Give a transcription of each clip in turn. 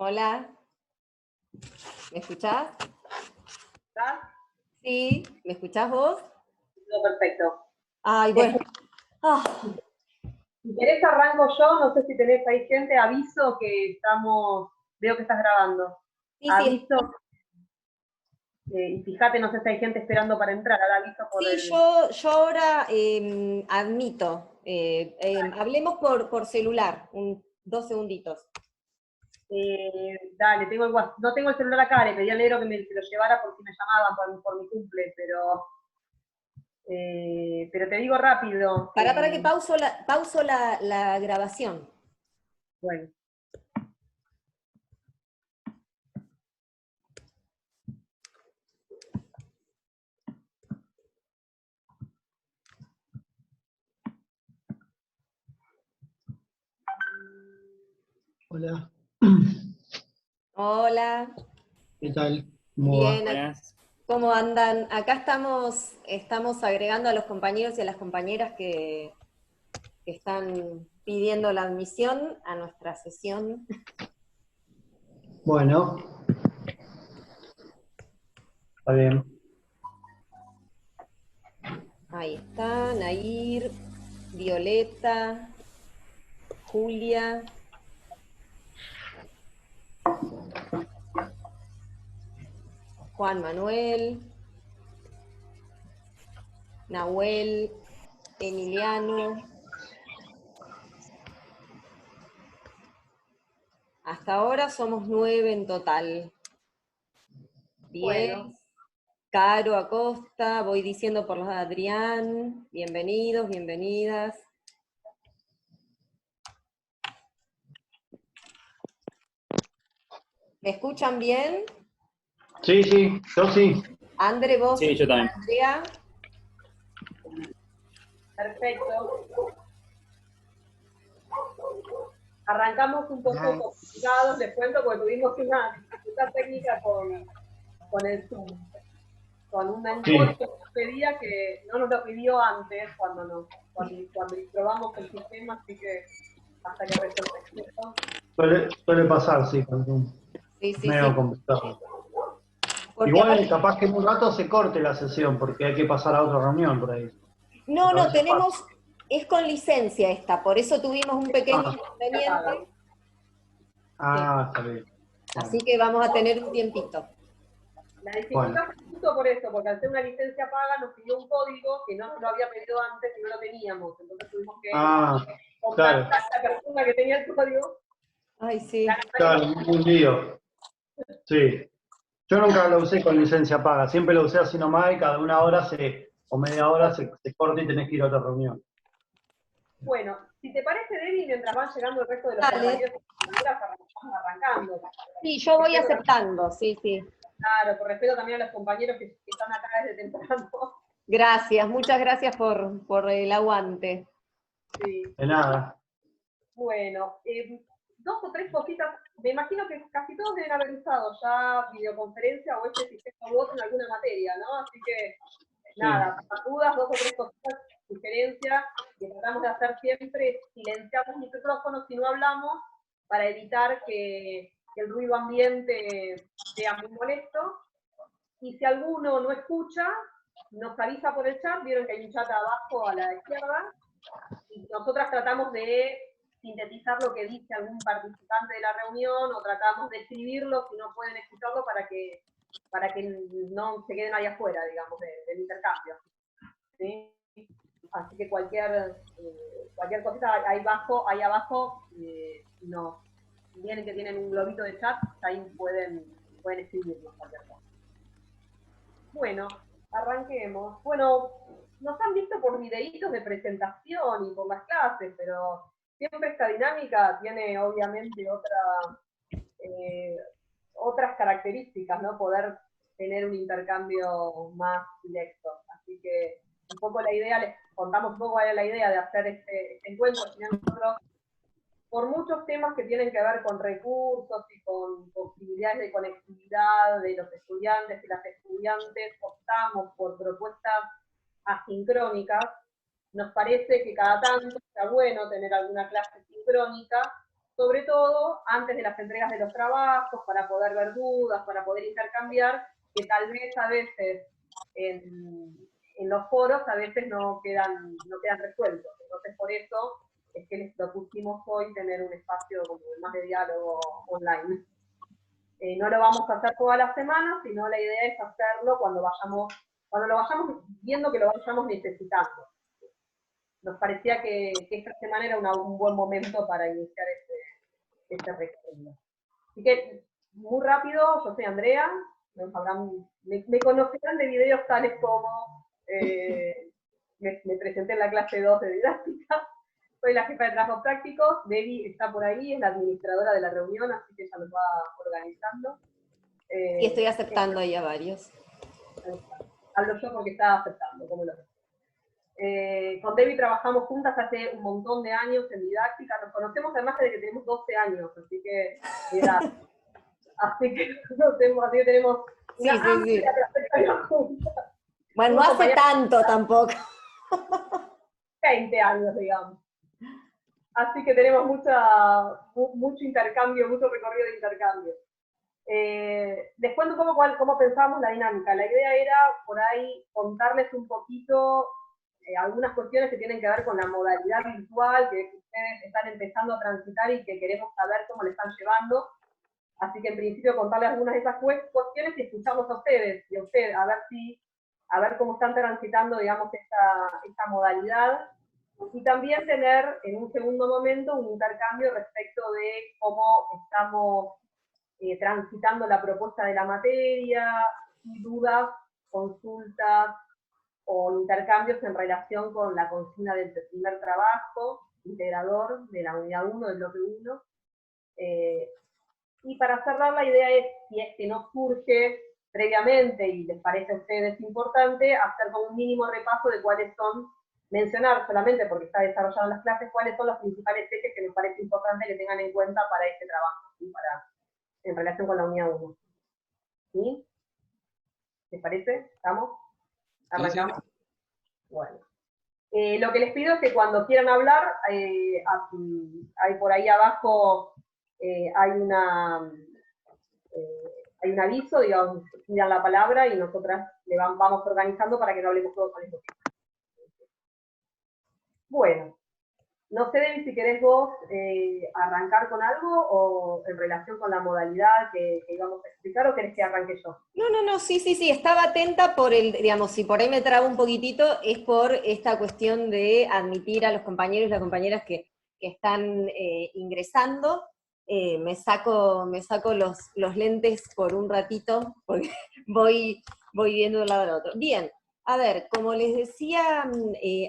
Hola, ¿me escuchás? ¿Estás? Sí, ¿me escuchás vos? Todo perfecto. Ay, bueno. Ah, Si querés arranco yo, no sé si tenés ahí gente, aviso que estamos, veo que estás grabando. sí, sí, Aviso, y fíjate, no sé si hay gente esperando para entrar, ahora aviso por sí, el... yo ahora admito. Hablemos por celular, 2 segunditos. Dale, no tengo el celular acá, le pedí al negro que me lo llevara por si me llamaban por mi cumple, pero te digo rápido. Para que pauso la grabación. Bueno. Hola, Hola, ¿qué tal? ¿Cómo va? bien, ¿cómo andan? Acá estamos agregando a los compañeros y a las compañeras que están pidiendo la admisión a nuestra sesión. Bueno, está bien. Ahí está, Nair, Violeta, Julia. Juan Manuel, Nahuel, Emiliano. Hasta ahora somos 9 en total. 10, Bueno, Caro Acosta, voy diciendo por los de Adrián. Bienvenidos, bienvenidas. ¿Me escuchan bien? Sí, sí, yo sí. Andre, vos, Sí, yo también. Andrea. perfecto. Arrancamos un poco complicados, les cuento, porque tuvimos una dificultad técnica con el Zoom, con un endpoint que nos pedía que no nos lo pidió antes cuando probamos el sistema, así que hasta que resolvemos eso. Suele pasar, sí, cuando Sí, es sí, sí. medio complicado. Porque Igual aparte, capaz que en un rato se corte la sesión porque hay que pasar a otra reunión por ahí. no, A no, veces pasa. es con licencia esta, por eso tuvimos un pequeño inconveniente. Está bien. Así Bueno, que vamos a tener un tiempito. La dificultad fue justo por eso, porque al ser una licencia paga nos pidió un código que no nos lo había pedido antes y no lo teníamos, entonces tuvimos que claro, contactar a la persona que tenía el código. Ay, sí. claro, un lío. Sí. Yo nunca lo usé con licencia paga, siempre lo usé así nomás y cada una hora o media hora se corta y tenés que ir a otra reunión. Bueno, si te parece, Debbie, mientras van llegando el resto de los Dale. compañeros y compañeras, vamos arrancando. Sí, yo voy Respeto aceptando, sí, sí. Claro, por respeto también a los compañeros que están acá desde temprano. Gracias, muchas gracias por el aguante. Sí. De nada. Bueno, dos o tres cositas. Me imagino que casi todos deben haber usado ya videoconferencia o este sistema u otro en alguna materia, ¿no? Así que, nada, para dudas, dos o tres cositas, sugerencias, que tratamos de hacer siempre, silenciamos micrófonos si no hablamos, para evitar que el ruido ambiente sea muy molesto. Y si alguno no escucha, nos avisa por el chat, vieron que hay un chat abajo a la izquierda, y nosotras tratamos de sintetizar lo que dice algún participante de la reunión o tratamos de escribirlo si no pueden escucharlo para que no se queden ahí afuera, digamos, del intercambio. ¿Sí? Así que cualquier cosita ahí abajo nos vienen que tienen un globito de chat, ahí pueden escribirnos cualquier cosa. Bueno, arranquemos. Bueno, nos han visto por videitos de presentación y por las clases, pero siempre esta dinámica tiene obviamente otras características, ¿no? Poder tener un intercambio más directo. Así que un poco la idea, les contamos un poco la idea de hacer este encuentro. Nosotros, por muchos temas que tienen que ver con recursos y con posibilidades de conectividad de los estudiantes y las estudiantes, optamos por propuestas asincrónicas. Nos parece que cada tanto está bueno tener alguna clase sincrónica, sobre todo antes de las entregas de los trabajos, para poder ver dudas, para poder intercambiar, que tal vez a veces en los foros a veces no quedan resueltos. Entonces por eso es que les propusimos hoy tener un espacio como más de diálogo online. No lo vamos a hacer todas las semanas, sino la idea es hacerlo cuando lo vayamos viendo que lo vayamos necesitando. Nos parecía que esta semana era un buen momento para iniciar este recorrido. Así que, muy rápido, yo soy Andrea, me conocerán de videos tales como me presenté en la clase 2 de didáctica, soy la jefa de trabajos prácticos, Debbie está por ahí, es la administradora de la reunión, así que ella nos va organizando. Y estoy aceptando ahí a varios. Hablo yo porque estaba aceptando, como lo ves. Con Debbie trabajamos juntas hace un montón de años en didáctica, nos conocemos además desde que tenemos 12 años, así que tenemos una amplia trayectoria juntas. Bueno, no hace tanto tampoco. 20 años, digamos. Así que tenemos mucho intercambio, mucho recorrido de intercambio. Les cuento un poco cómo pensamos la dinámica. La idea era, por ahí, contarles un poquito algunas cuestiones que tienen que ver con la modalidad virtual, que ustedes están empezando a transitar y que queremos saber cómo le están llevando. Así que en principio contarles algunas de esas cuestiones y escuchamos a ustedes y a usted, a ver cómo están transitando, digamos, esta modalidad. Y también tener en un segundo momento un intercambio respecto de cómo estamos transitando la propuesta de la materia, y dudas, consultas o intercambios en relación con la consigna del primer trabajo integrador de la unidad 1, del bloque 1. Y para cerrar, la idea es, si es que no surge previamente y les parece a ustedes importante, hacer como un mínimo repaso de cuáles son, mencionar solamente porque está desarrollado en las clases, cuáles son los principales ejes que nos parece importante que tengan en cuenta para este trabajo, ¿sí? En relación con la unidad 1. ¿Sí? ¿Les parece? ¿Estamos? ¿Arrancamos? Sí. Bueno. Lo que les pido es que cuando quieran hablar, hay por ahí abajo, hay un aviso, digamos, pidan la palabra y nosotras vamos organizando para que no hablemos todos al mismo tiempo. Bueno, no sé, Debbie, si querés vos arrancar con algo o en relación con la modalidad que íbamos a explicar, o querés que arranque yo. No, sí, estaba atenta por digamos, si por ahí me trabo un poquitito, es por esta cuestión de admitir a los compañeros y las compañeras que están ingresando. Me saco los lentes por un ratito, porque voy viendo de un lado al otro. Bien. A ver, como les decía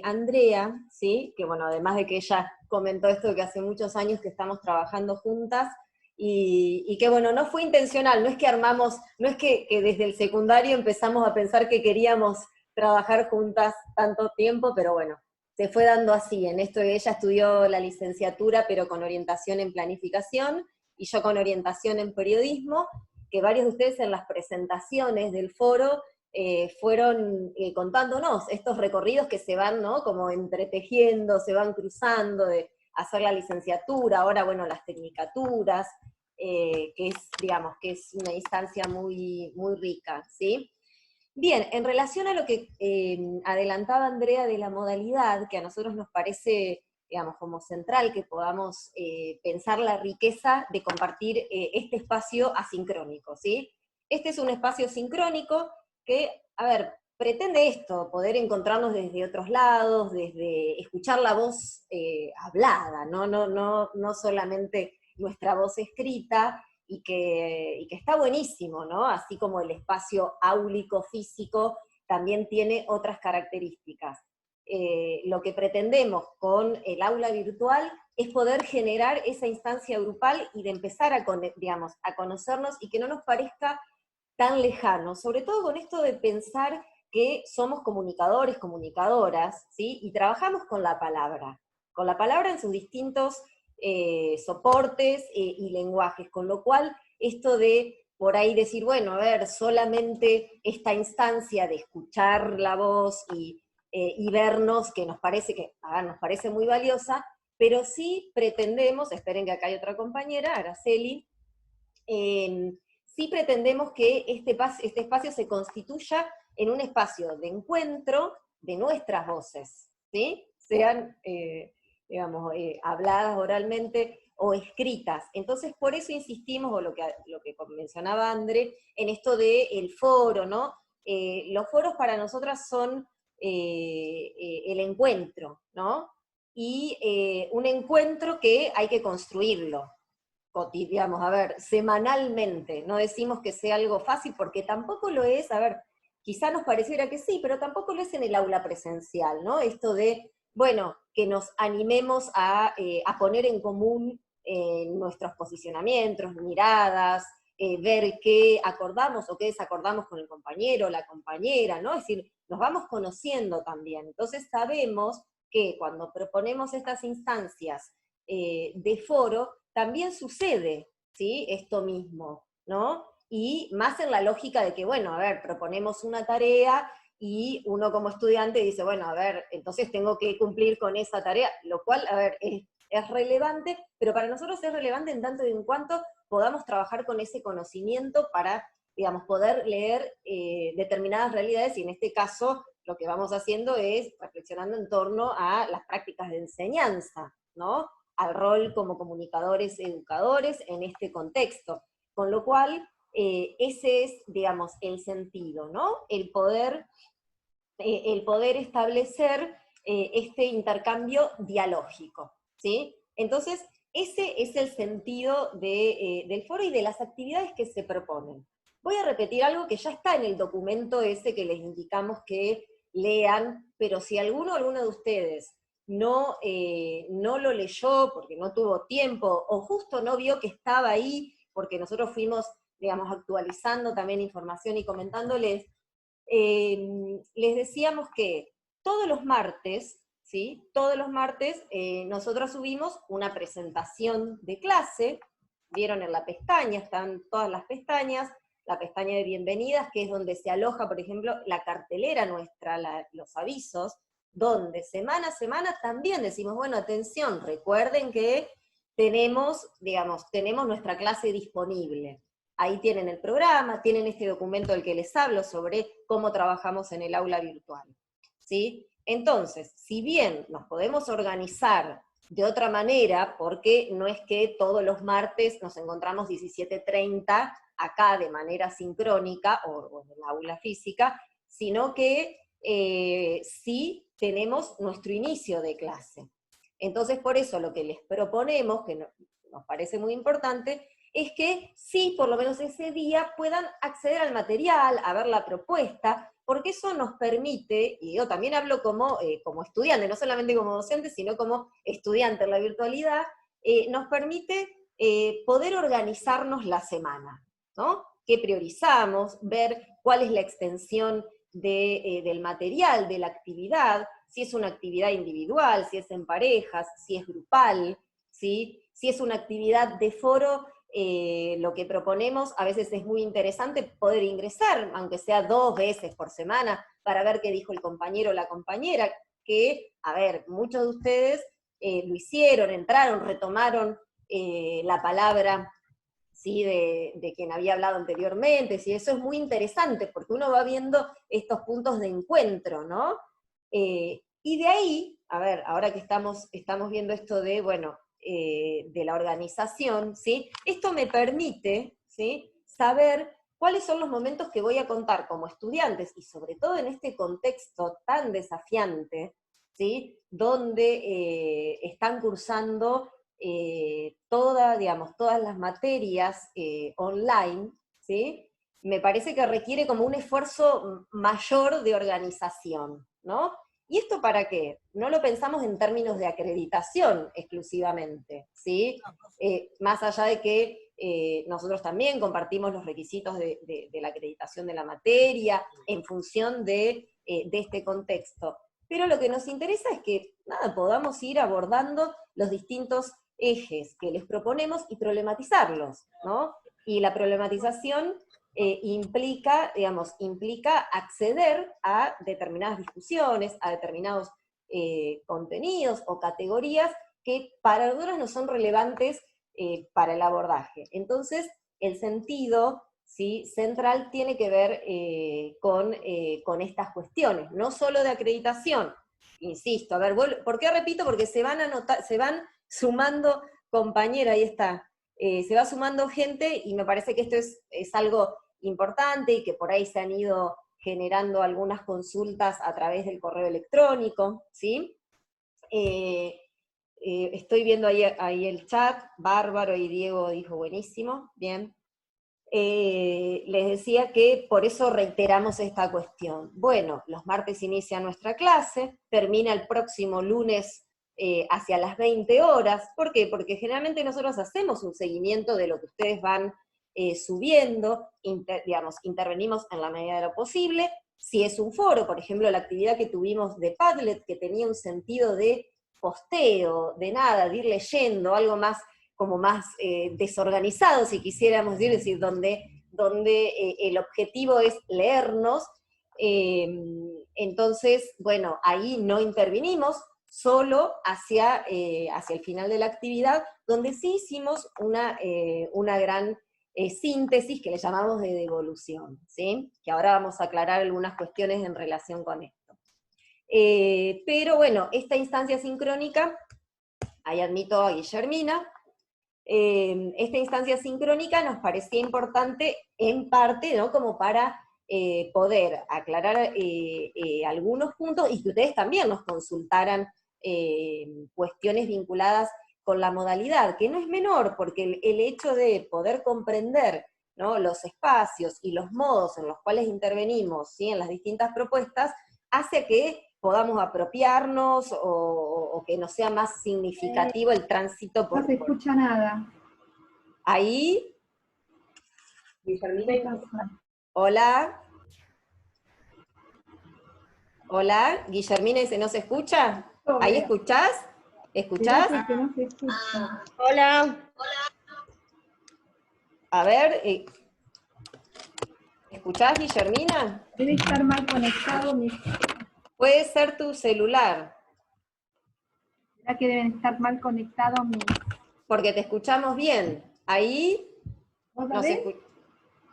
Andrea, ¿sí? Que bueno, además de que ella comentó esto de que hace muchos años que estamos trabajando juntas, y que bueno, no fue intencional, no es que desde el secundario empezamos a pensar que queríamos trabajar juntas tanto tiempo, pero bueno, se fue dando así. En esto ella estudió la licenciatura, pero con orientación en planificación, y yo con orientación en periodismo, que varios de ustedes en las presentaciones del foro fueron contándonos estos recorridos que se van, ¿no? Como entretejiendo, se van cruzando, de hacer la licenciatura, ahora, bueno, las tecnicaturas, que es, digamos, que es una instancia muy, muy rica, ¿sí? Bien, en relación a lo que adelantaba Andrea de la modalidad, que a nosotros nos parece, digamos, como central, que podamos pensar la riqueza de compartir este espacio asincrónico, ¿sí? Este es un espacio sincrónico que, a ver, pretende esto, poder encontrarnos desde otros lados, desde escuchar la voz hablada, no solamente nuestra voz escrita, y que está buenísimo, ¿no? Así como el espacio áulico físico también tiene otras características. Lo que pretendemos con el aula virtual es poder generar esa instancia grupal y de empezar a conocernos y que no nos parezca tan lejano, sobre todo con esto de pensar que somos comunicadores, comunicadoras, ¿sí? Y trabajamos con la palabra en sus distintos soportes y lenguajes, con lo cual esto de por ahí decir, bueno, a ver, solamente esta instancia de escuchar la voz y vernos, que nos parece muy valiosa, pero sí pretendemos, esperen que acá hay otra compañera, Araceli, sí pretendemos que este espacio se constituya en un espacio de encuentro de nuestras voces, ¿sí? Sean, digamos, habladas oralmente o escritas. Entonces, por eso insistimos, o lo que mencionaba André, en esto del foro, ¿no? Los foros para nosotras son el encuentro, ¿no? Y un encuentro que hay que construirlo, digamos, a ver, semanalmente. No decimos que sea algo fácil, porque tampoco lo es, a ver, quizá nos pareciera que sí, pero tampoco lo es en el aula presencial, ¿no? Esto de, bueno, que nos animemos a poner en común nuestros posicionamientos, miradas, ver qué acordamos o qué desacordamos con el compañero o la compañera, ¿no? Es decir, nos vamos conociendo también. Entonces sabemos que cuando proponemos estas instancias de foro, también sucede, ¿sí? Esto mismo, ¿no? Y más en la lógica de que, bueno, a ver, proponemos una tarea y uno como estudiante dice, bueno, a ver, entonces tengo que cumplir con esa tarea, lo cual, a ver, es relevante, pero para nosotros es relevante en tanto y en cuanto podamos trabajar con ese conocimiento para, digamos, poder leer determinadas realidades, y en este caso lo que vamos haciendo es reflexionando en torno a las prácticas de enseñanza, ¿no? Al rol como comunicadores, educadores en este contexto. Con lo cual, ese es, digamos, el sentido, ¿no? El poder establecer este intercambio dialógico, ¿sí? Entonces, ese es el sentido del foro y de las actividades que se proponen. Voy a repetir algo que ya está en el documento ese que les indicamos que lean, pero si alguno de ustedes no lo leyó porque no tuvo tiempo, o justo no vio que estaba ahí, porque nosotros fuimos, digamos, actualizando también información y comentándoles, les decíamos que todos los martes, ¿sí? Todos los martes nosotros subimos una presentación de clase, vieron en la pestaña, están todas las pestañas, la pestaña de bienvenidas, que es donde se aloja, por ejemplo, la cartelera nuestra, los avisos, donde semana a semana también decimos, bueno, atención, recuerden que tenemos, digamos, tenemos nuestra clase disponible. Ahí tienen el programa, tienen este documento del que les hablo sobre cómo trabajamos en el aula virtual, ¿sí? Entonces, si bien nos podemos organizar de otra manera, porque no es que todos los martes nos encontramos 17:30 acá de manera sincrónica, o en el aula física, sino que sí tenemos nuestro inicio de clase. Entonces, por eso lo que les proponemos, que nos parece muy importante, es que sí, por lo menos ese día, puedan acceder al material, a ver la propuesta, porque eso nos permite, y yo también hablo como estudiante, no solamente como docente, sino como estudiante en la virtualidad, nos permite poder organizarnos la semana, ¿no? ¿Qué priorizamos? Ver cuál es la extensión del material, de la actividad, si es una actividad individual, si es en parejas, si es grupal, ¿sí? Si es una actividad de foro, lo que proponemos a veces es muy interesante poder ingresar, aunque sea 2 veces por semana, para ver qué dijo el compañero o la compañera, que, a ver, muchos de ustedes lo hicieron, entraron, retomaron la palabra, ¿sí? de quien había hablado anteriormente, ¿sí? Eso es muy interesante, porque uno va viendo estos puntos de encuentro, ¿no? Y de ahí, a ver, ahora que estamos viendo esto de, bueno, de la organización, ¿sí? Esto me permite, ¿sí? Saber cuáles son los momentos que voy a contar como estudiantes, y sobre todo en este contexto tan desafiante, ¿sí? Donde están cursando todas las materias online, ¿sí? Me parece que requiere como un esfuerzo mayor de organización, ¿no? ¿Y esto para qué? No lo pensamos en términos de acreditación exclusivamente, ¿sí? Más allá de que nosotros también compartimos los requisitos de la acreditación de la materia en función de este contexto. Pero lo que nos interesa es que, nada, podamos ir abordando los distintos ejes que les proponemos y problematizarlos, ¿no? Y la problematización implica acceder a determinadas discusiones, a determinados contenidos o categorías que para algunos no son relevantes para el abordaje. Entonces, el sentido, ¿sí?, central tiene que ver con estas cuestiones, no solo de acreditación. Insisto, a ver, ¿por qué repito? Porque se van sumando compañeros, ahí está, se va sumando gente, y me parece que esto es algo importante, y que por ahí se han ido generando algunas consultas a través del correo electrónico, ¿sí? Estoy viendo ahí el chat, bárbaro, y Diego dijo buenísimo, bien. Les decía que por eso reiteramos esta cuestión. Bueno, los martes inicia nuestra clase, termina el próximo lunes hacia las 20 horas. ¿Por qué? Porque generalmente nosotros hacemos un seguimiento de lo que ustedes van subiendo, intervenimos en la medida de lo posible. Si es un foro, por ejemplo, la actividad que tuvimos de Padlet, que tenía un sentido de posteo, de nada, de ir leyendo, algo más como más desorganizado, si quisiéramos decir, donde el objetivo es leernos. Entonces, bueno, ahí no intervinimos, solo hacia el final de la actividad, donde sí hicimos una gran síntesis que le llamamos de devolución, ¿sí? Que ahora vamos a aclarar algunas cuestiones en relación con esto. Pero bueno, esta instancia sincrónica, ahí admito a Guillermina, esta instancia sincrónica nos parecía importante en parte, ¿no?, como para poder aclarar algunos puntos, y que ustedes también nos consultaran cuestiones vinculadas con la modalidad, que no es menor, porque el hecho de poder comprender, ¿no?, los espacios y los modos en los cuales intervenimos, ¿sí?, en las distintas propuestas, hace que podamos apropiarnos o que nos sea más significativo el tránsito por... No se escucha nada. Ahí. Guillermina. Hola. Hola, Guillermina, ¿no se escucha? ¿Ahí escuchás? ¿Escuchás? Que no se escucha. Hola. A ver, ¿escuchás, Guillermina? Debe estar mal conectado mi... Puede ser tu celular. ¿Será que deben estar mal conectados mis... Porque te escuchamos bien. Ahí.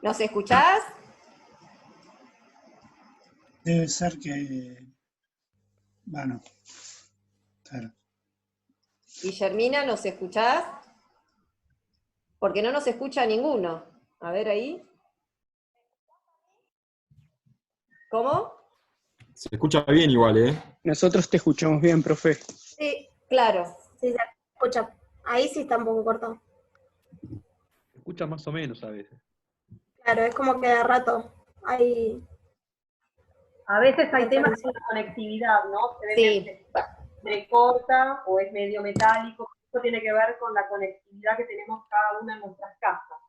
¿Nos escuchás? Debe ser que... Bueno, claro. Guillermina, ¿nos escuchás? Porque no nos escucha ninguno. A ver ahí. ¿Cómo? Se escucha bien igual, ¿eh? Nosotros te escuchamos bien, profe. Sí, claro. Sí, se escucha. Ahí sí está un poco cortado. Se escucha más o menos a veces. Claro, es como que de rato hay... A veces hay temas con la conectividad, ¿no? Se ve Sí. que se corta o es medio metálico. Esto tiene que ver con la conectividad que tenemos cada una en nuestras casas.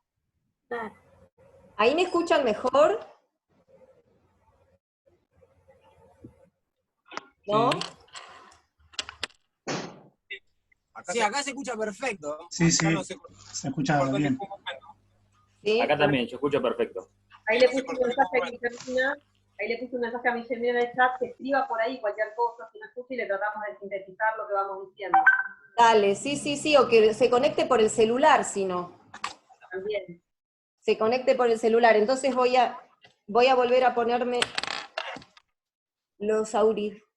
Claro. ¿Ahí me escuchan mejor? ¿No? Sí, acá se escucha perfecto. Sí, Acá sí, no se escucha bien. Sí. Acá también, se escucha perfecto. Ahí le puse un mensaje a Guillermina, en el chat, que escriba por ahí cualquier cosa, si no escucha, y le tratamos de sintetizar lo que vamos diciendo. Dale, sí, o que se conecte por el celular, si no. También. Se conecte por el celular. Entonces voy a volver a ponerme los auriculares.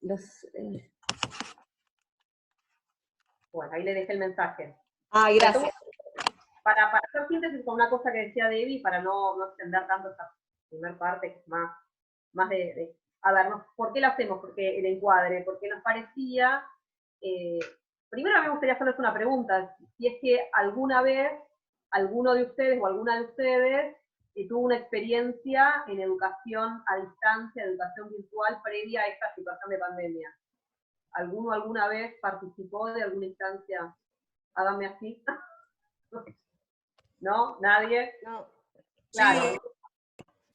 Bueno, ahí le dejé el mensaje. Ah, gracias. Para hacer síntesis con una cosa que decía Debbie, para no extender tanto esta primera parte, que es más de a ver, ¿por qué lo hacemos? Porque el encuadre, porque nos parecía, primero me gustaría hacerles una pregunta, si es que alguna vez alguno de ustedes o alguna de ustedes tuvo una experiencia en educación a distancia, educación virtual previa a esta situación de pandemia. ¿Alguno alguna vez participó de alguna instancia? Háganme así. ¿No? ¿Nadie? No. Claro. Sí.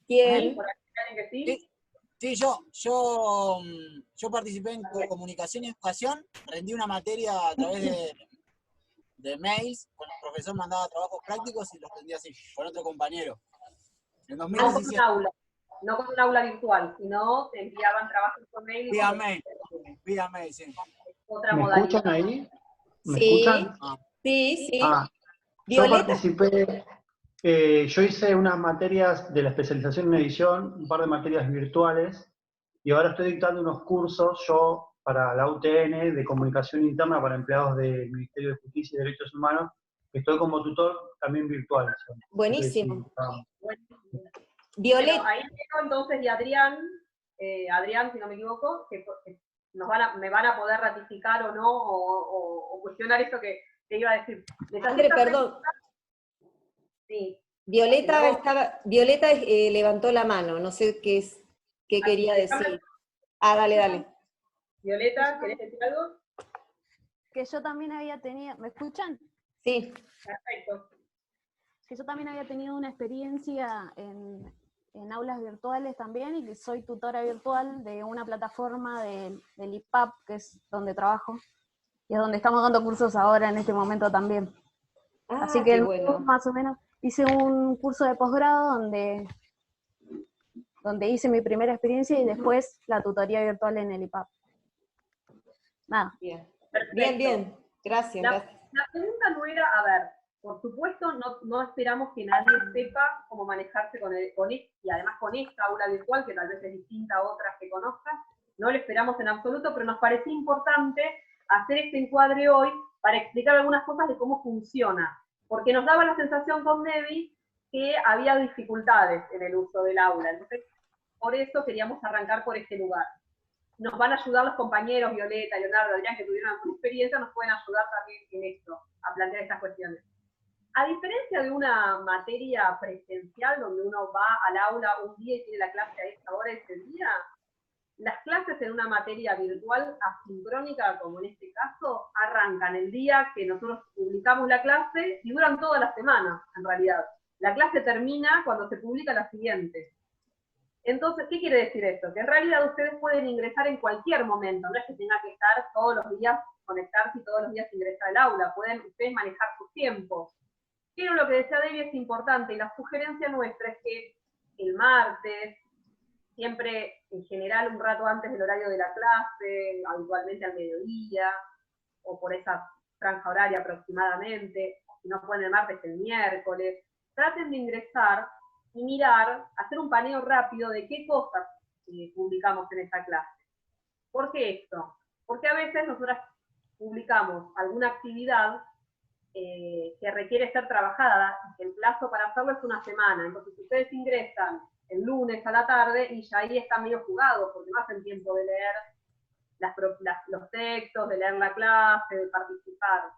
¿Quién? ¿Por aquí alguien que sí? Sí, yo participé en comunicación y educación, rendí una materia a través de mails, con el profesor mandaba trabajos prácticos y los rendí así, con otro compañero. En No con 2017. un aula, no con un aula virtual, sino te enviaban trabajos por mail. Vía mail, sí. Otra ¿Me modalidad. escuchan ahí? ¿Me Sí, escuchan? sí, sí. Ah, yo Violeta, participé, yo hice unas materias de la especialización en edición, un par de materias virtuales, y ahora estoy dictando unos cursos yo para la UTN de comunicación interna para empleados del Ministerio de Justicia y Derechos Humanos, que estoy como tutor también virtual. buenísimo. Buenísimo. Bueno, Violeta, ahí tengo entonces y Adrián, Adrián, si no me equivoco, que me van a poder ratificar o no, o cuestionar esto que iba a decir. Les hacía André, esta perdón. pregunta. Sí. Violeta Luego- Violeta levantó la mano, no sé qué quería decir. Ah, dale. Violeta, ¿querés decir algo? Que yo también había tenido, ¿me escuchan? Sí. Perfecto. Que yo también había tenido una experiencia en aulas virtuales también, y que soy tutora virtual de una plataforma del IPAP, que es donde trabajo, y es donde estamos dando cursos ahora en este momento también. Así que Qué bueno. más o menos hice un curso de posgrado donde hice mi primera experiencia y después la tutoría virtual en el IPAP. Nada. Bien. Perfecto. Bien. Gracias. La pregunta no era, a ver, por supuesto no esperamos que nadie sepa cómo manejarse y además con esta aula virtual, que tal vez es distinta a otras que conozcan, no lo esperamos en absoluto, pero nos parecía importante hacer este encuadre hoy para explicar algunas cosas de cómo funciona, porque nos daba la sensación con Debbie que había dificultades en el uso del aula, entonces por eso queríamos arrancar por este lugar. Nos van a ayudar los compañeros Violeta, Leonardo, Adrián, que tuvieron alguna experiencia, nos pueden ayudar también en esto, a plantear estas cuestiones. A diferencia de una materia presencial, donde uno va al aula un día y tiene la clase a esta hora ese día, las clases en una materia virtual asincrónica, como en este caso, arrancan el día que nosotros publicamos la clase y duran toda la semana, en realidad. La clase termina cuando se publica la siguiente. Entonces, ¿qué quiere decir esto? Que en realidad ustedes pueden ingresar en cualquier momento, no es que tengan que estar todos los días, conectarse y todos los días ingresar al aula, pueden ustedes manejar sus tiempos. Pero lo que decía Debbie es importante, y la sugerencia nuestra es que el martes, siempre en general un rato antes del horario de la clase, habitualmente al mediodía, o por esa franja horaria aproximadamente, si no pueden el martes, el miércoles, traten de ingresar y mirar, hacer un paneo rápido de qué cosas publicamos en esa clase. ¿Por qué esto? Porque a veces nosotras publicamos alguna actividad que requiere ser trabajada, y el plazo para hacerlo es una semana. Entonces, si ustedes ingresan el lunes a la tarde, y ya ahí están medio jugados, porque no hacen tiempo de leer los textos, de leer la clase, de participar.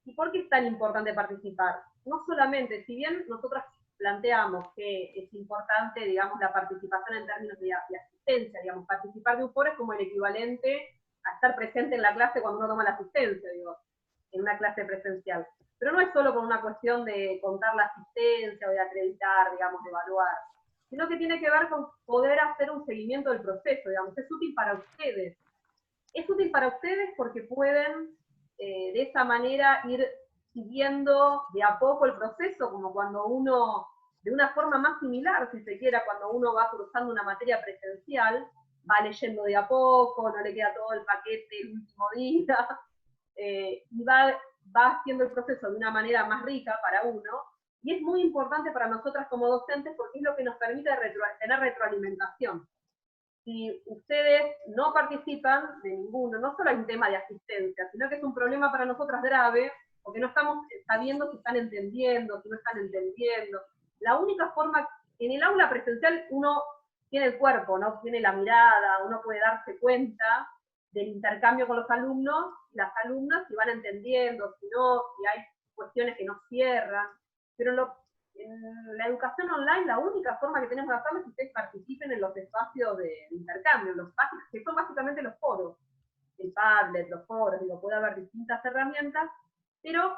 ¿Y por qué es tan importante participar? No solamente, si bien nosotras planteamos que es importante, digamos, la participación en términos de asistencia, digamos, participar de un foro es como el equivalente a estar presente en la clase cuando uno toma la asistencia, digo, en una clase presencial. Pero no es solo por una cuestión de contar la asistencia o de acreditar, digamos, de evaluar, sino que tiene que ver con poder hacer un seguimiento del proceso, digamos, es útil para ustedes. Es útil para ustedes porque pueden de esa manera ir siguiendo de a poco el proceso, como cuando uno, de una forma más similar, si se quiera, cuando uno va cursando una materia presencial, va leyendo de a poco, no le queda todo el paquete el último día, y va haciendo el proceso de una manera más rica para uno, y es muy importante para nosotras como docentes porque es lo que nos permite tener retroalimentación. Si ustedes no participan de ninguno, no solo hay un tema de asistencia, sino que es un problema para nosotras grave, porque no estamos sabiendo si están entendiendo, si no están entendiendo. La única forma, en el aula presencial uno tiene el cuerpo, ¿no? Tiene la mirada, uno puede darse cuenta del intercambio con los alumnos, las alumnas, si van entendiendo, si no, si hay cuestiones que no cierran, pero en la educación online la única forma que tenemos de hacerlo es que ustedes participen en los espacios de intercambio, los espacios que son básicamente los foros, el Padlet, los foros, digo, puede haber distintas herramientas, pero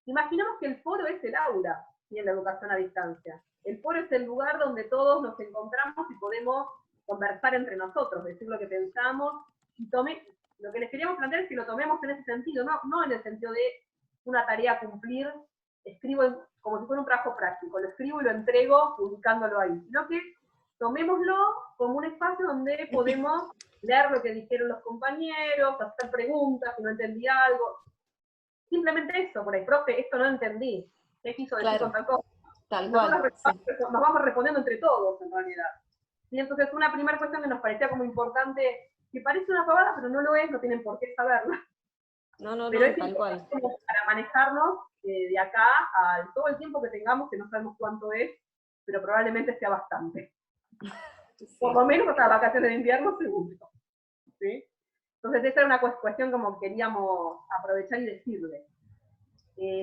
imaginemos que el foro es el aula, y en la educación a distancia. El foro es el lugar donde todos nos encontramos y podemos conversar entre nosotros, decir lo que pensamos, y lo que les queríamos plantear es que lo tomemos en ese sentido, no en el sentido de una tarea a cumplir, escribo como si fuera un trabajo práctico, lo escribo y lo entrego publicándolo ahí, sino que tomémoslo como un espacio donde podemos leer lo que dijeron los compañeros, hacer preguntas, si no entendí algo. simplemente eso, por ahí, profe, esto no entendí, ¿qué quiso decir Claro. con tal cosa? Tal Nosotros cual. nos vamos respondiendo entre todos, en realidad. Y entonces una primera cuestión que nos parecía como importante, que parece una pavada, pero no lo es, no tienen por qué saberla. No, Pero es tal cual. como para manejarnos de acá a todo el tiempo que tengamos, que no sabemos cuánto es, pero probablemente sea bastante. Sí. Por lo menos hasta las vacaciones de invierno, seguro. ¿Sí? Entonces esa era una cuestión como queríamos aprovechar y decirle.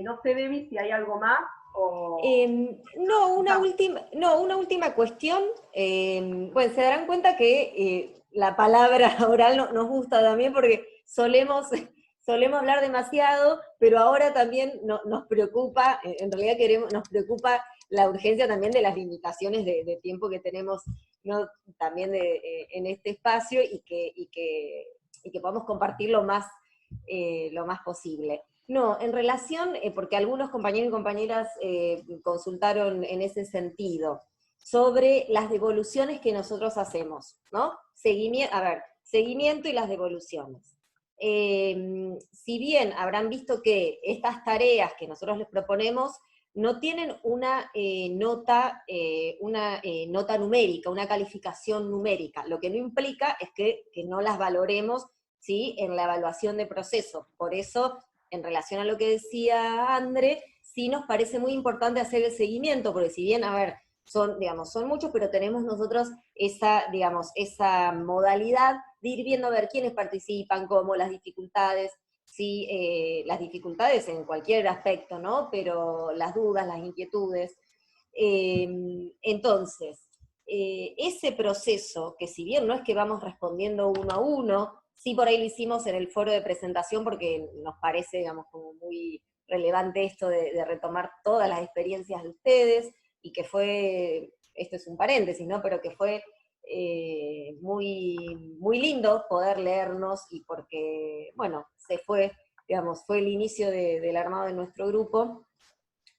No sé, Debbie, si hay algo más. Una última cuestión. Bueno, se darán cuenta que la palabra oral nos gusta también porque solemos hablar demasiado, pero ahora también nos preocupa, en realidad nos preocupa la urgencia también de las limitaciones de tiempo que tenemos, ¿no? También en este espacio y que podamos compartir lo más posible. No, en relación, porque algunos compañeros y compañeras consultaron en ese sentido, sobre las devoluciones que nosotros hacemos, ¿no? Seguimiento y las devoluciones. Si bien habrán visto que estas tareas que nosotros les proponemos no tienen una nota numérica, una calificación numérica, lo que no implica es que no las valoremos, ¿sí?, en la evaluación de proceso. Por eso, en relación a lo que decía André, sí nos parece muy importante hacer el seguimiento, porque si bien, son muchos, pero tenemos nosotros esa modalidad de ir viendo a ver quiénes participan, cómo, las dificultades, ¿sí? Las dificultades en cualquier aspecto, ¿no? Pero las dudas, las inquietudes. Entonces, ese proceso, que si bien no es que vamos respondiendo uno a uno, sí por ahí lo hicimos en el foro de presentación porque nos parece, como muy relevante esto de retomar todas las experiencias de ustedes, y que fue, esto es un paréntesis, ¿no?, pero que fue muy, muy lindo poder leernos, y porque, bueno, fue el inicio del armado de nuestro grupo,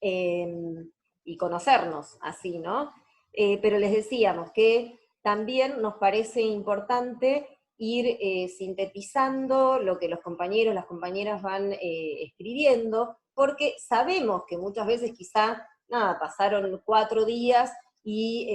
y conocernos así, ¿no? Pero les decíamos que también nos parece importante ir sintetizando lo que los compañeros, las compañeras van escribiendo, porque sabemos que muchas veces quizá, pasaron 4 días y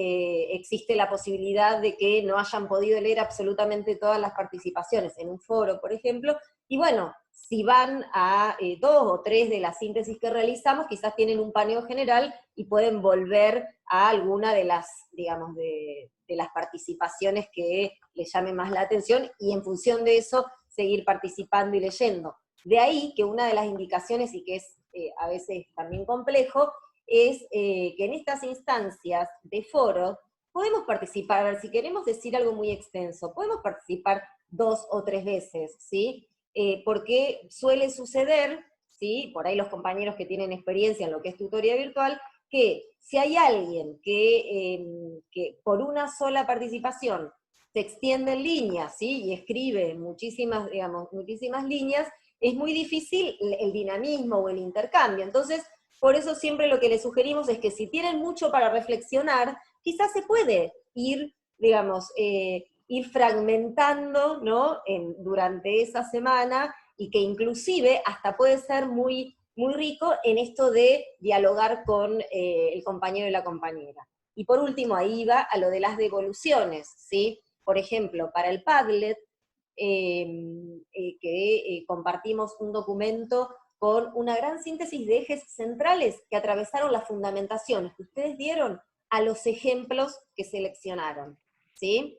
existe la posibilidad de que no hayan podido leer absolutamente todas las participaciones en un foro, por ejemplo, y bueno, si van a 2 o 3 de las síntesis que realizamos, quizás tienen un paneo general y pueden volver a alguna de las, de las participaciones que les llame más la atención, y en función de eso, seguir participando y leyendo. De ahí que una de las indicaciones, y que es a veces también complejo, es que en estas instancias de foro podemos participar, si queremos decir algo muy extenso, podemos participar 2 o 3 veces, ¿sí? Porque suele suceder, ¿sí?, por ahí los compañeros que tienen experiencia en lo que es tutoría virtual, que si hay alguien que por una sola participación se extiende en línea, ¿sí?, y escribe muchísimas líneas, es muy difícil el dinamismo o el intercambio. Entonces, por eso siempre lo que les sugerimos es que si tienen mucho para reflexionar, quizás se puede ir fragmentando, ¿no?, durante esa semana, y que inclusive hasta puede ser muy, muy rico en esto de dialogar con el compañero y la compañera. Y por último, ahí va a lo de las devoluciones, ¿sí? Por ejemplo, para el Padlet, compartimos un documento con una gran síntesis de ejes centrales que atravesaron las fundamentaciones que ustedes dieron a los ejemplos que seleccionaron, ¿sí?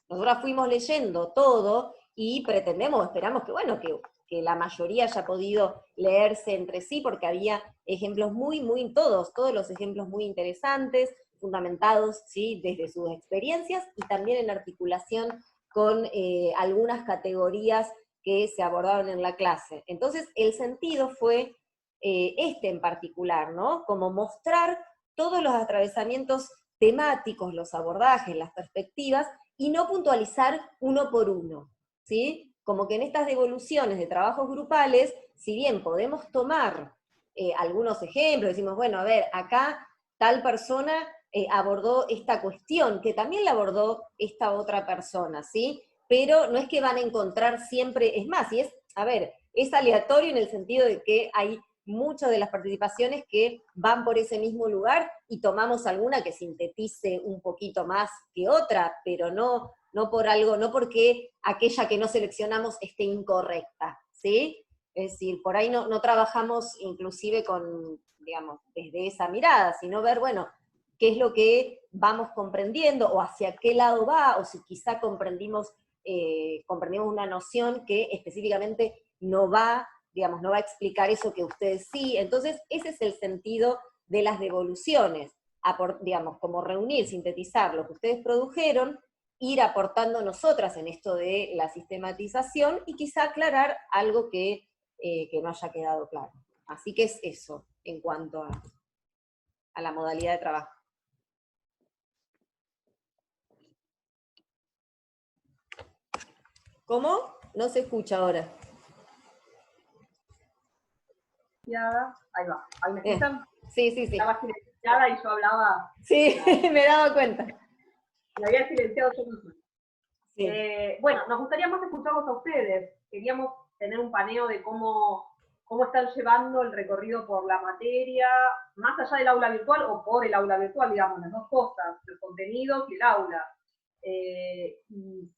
Nosotros fuimos leyendo todo y esperamos que la mayoría haya podido leerse entre sí, porque había ejemplos todos los ejemplos muy interesantes, fundamentados, ¿sí?, desde sus experiencias, y también en articulación con algunas categorías que se abordaron en la clase. Entonces, el sentido fue en particular, ¿no?, como mostrar todos los atravesamientos temáticos, los abordajes, las perspectivas, y no puntualizar uno por uno, ¿sí? Como que en estas devoluciones de trabajos grupales, si bien podemos tomar algunos ejemplos, decimos, bueno, a ver, acá tal persona abordó esta cuestión, que también la abordó esta otra persona, ¿sí? Pero no es que van a encontrar siempre, es más, es aleatorio en el sentido de que hay muchas de las participaciones que van por ese mismo lugar y tomamos alguna que sintetice un poquito más que otra, pero no por algo, no porque aquella que no seleccionamos esté incorrecta, ¿sí? Es decir, por ahí no trabajamos inclusive con, digamos, desde esa mirada, sino ver, bueno, qué es lo que vamos comprendiendo, o hacia qué lado va, o si quizá comprendimos una noción que específicamente no va, digamos, no va a explicar eso que ustedes sí. Entonces, ese es el sentido de las devoluciones, digamos, como reunir, sintetizar lo que ustedes produjeron, ir aportando nosotras en esto de la sistematización, y quizá aclarar algo que no haya quedado claro. Así que es eso, en cuanto a la modalidad de trabajo. ¿Cómo? No se escucha ahora. Ahí va. ¿Ahí me escuchan? Sí. Estaba silenciada y yo hablaba. Sí, me daba cuenta. Me había silenciado yo misma. Sí. Bueno, nos gustaría más escucharlos a ustedes. Queríamos tener un paneo de cómo están llevando el recorrido por la materia, más allá del aula virtual o por el aula virtual, digamos, las dos cosas, los contenidos y el aula. Y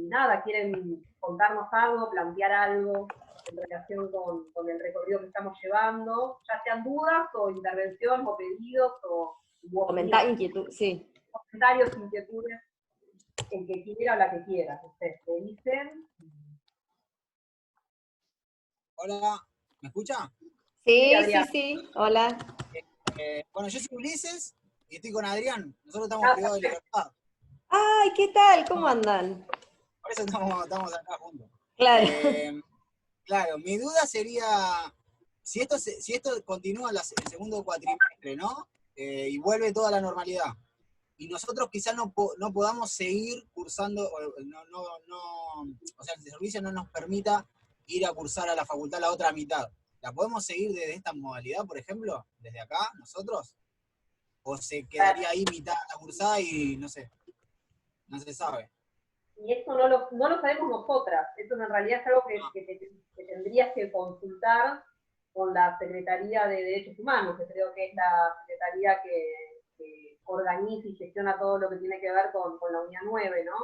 nada, quieren contarnos algo, plantear algo en relación con el recorrido que estamos llevando, ya sean dudas o intervenciones o pedidos o Comentarios, inquietudes, el que quiera o la que quiera. Ustedes me dicen. Hola, ¿me escucha? Sí, hola. Bueno, yo soy Ulises y estoy con Adrián. Nosotros estamos privados de libertad. Ay, ¿qué tal? ¿Cómo andan? Por eso estamos acá juntos. Claro. Claro, mi duda sería, si esto continúa el segundo cuatrimestre, ¿no? Y vuelve toda la normalidad, y nosotros quizás no podamos seguir cursando, o sea, el servicio no nos permita ir a cursar a la facultad la otra mitad. ¿La podemos seguir desde esta modalidad, por ejemplo? ¿Desde acá, nosotros? ¿O se quedaría ahí mitad la cursada y no sé? No se sabe. Y esto no lo sabemos nosotras. Esto en realidad es algo que tendrías que consultar con la Secretaría de Derechos Humanos, que creo que es la secretaría que organiza y gestiona todo lo que tiene que ver con la Unidad 9, ¿no?